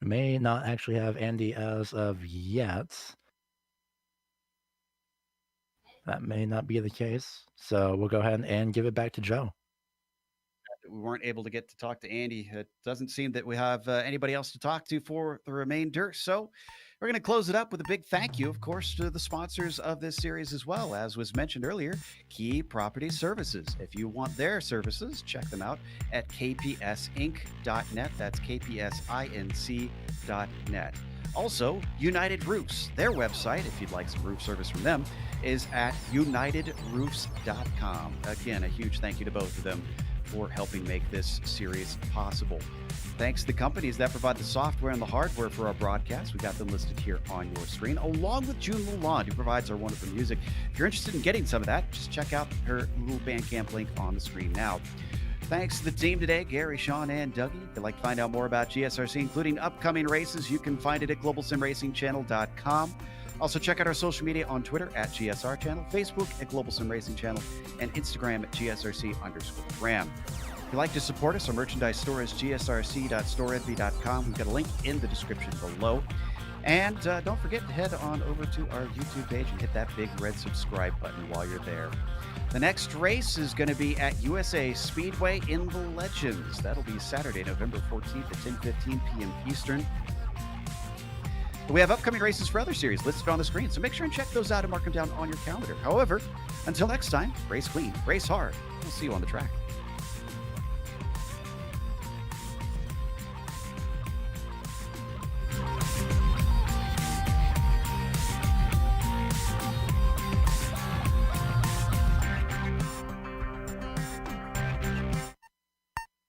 May not actually have Andy as of yet. That may not be the case. So we'll go ahead and give it back to Joe.
We weren't able to get to talk to Andy. It doesn't seem that we have anybody else to talk to for the remainder. So we're going to close it up with a big thank you, of course, to the sponsors of this series as well. As was mentioned earlier, Key Property Services. If you want their services, check them out at kpsinc.net. That's kpsinc.net. Also, United Roofs. Their website, if you'd like some roof service from them, is at unitedroofs.com. Again, a huge thank you to both of them for helping make this series possible. Thanks to the companies that provide the software and the hardware for our broadcast. We got them listed here on your screen, along with June Lalonde, who provides our wonderful music. If you're interested in getting some of that, just check out her little Bandcamp link on the screen now. Thanks to the team today, Gary, Sean, and Dougie. If you'd like to find out more about GSRC, including upcoming races, you can find it at globalsimracingchannel.com. Also, check out our social media on Twitter at GSR Channel, Facebook at Global Sim Racing Channel, and Instagram at GSRC_Ram. If you'd like to support us, our merchandise store is gsrc.storeenvy.com. We've got a link in the description below. And don't forget to head on over to our YouTube page and hit that big red subscribe button while you're there. The next race is going to be at USA Speedway in the Legends. That'll be Saturday, November 14th at 10:15 p.m. Eastern. We have upcoming races for other series listed on the screen, so make sure and check those out and mark them down on your calendar. However, until next time, race clean, race hard. We'll see you on the track.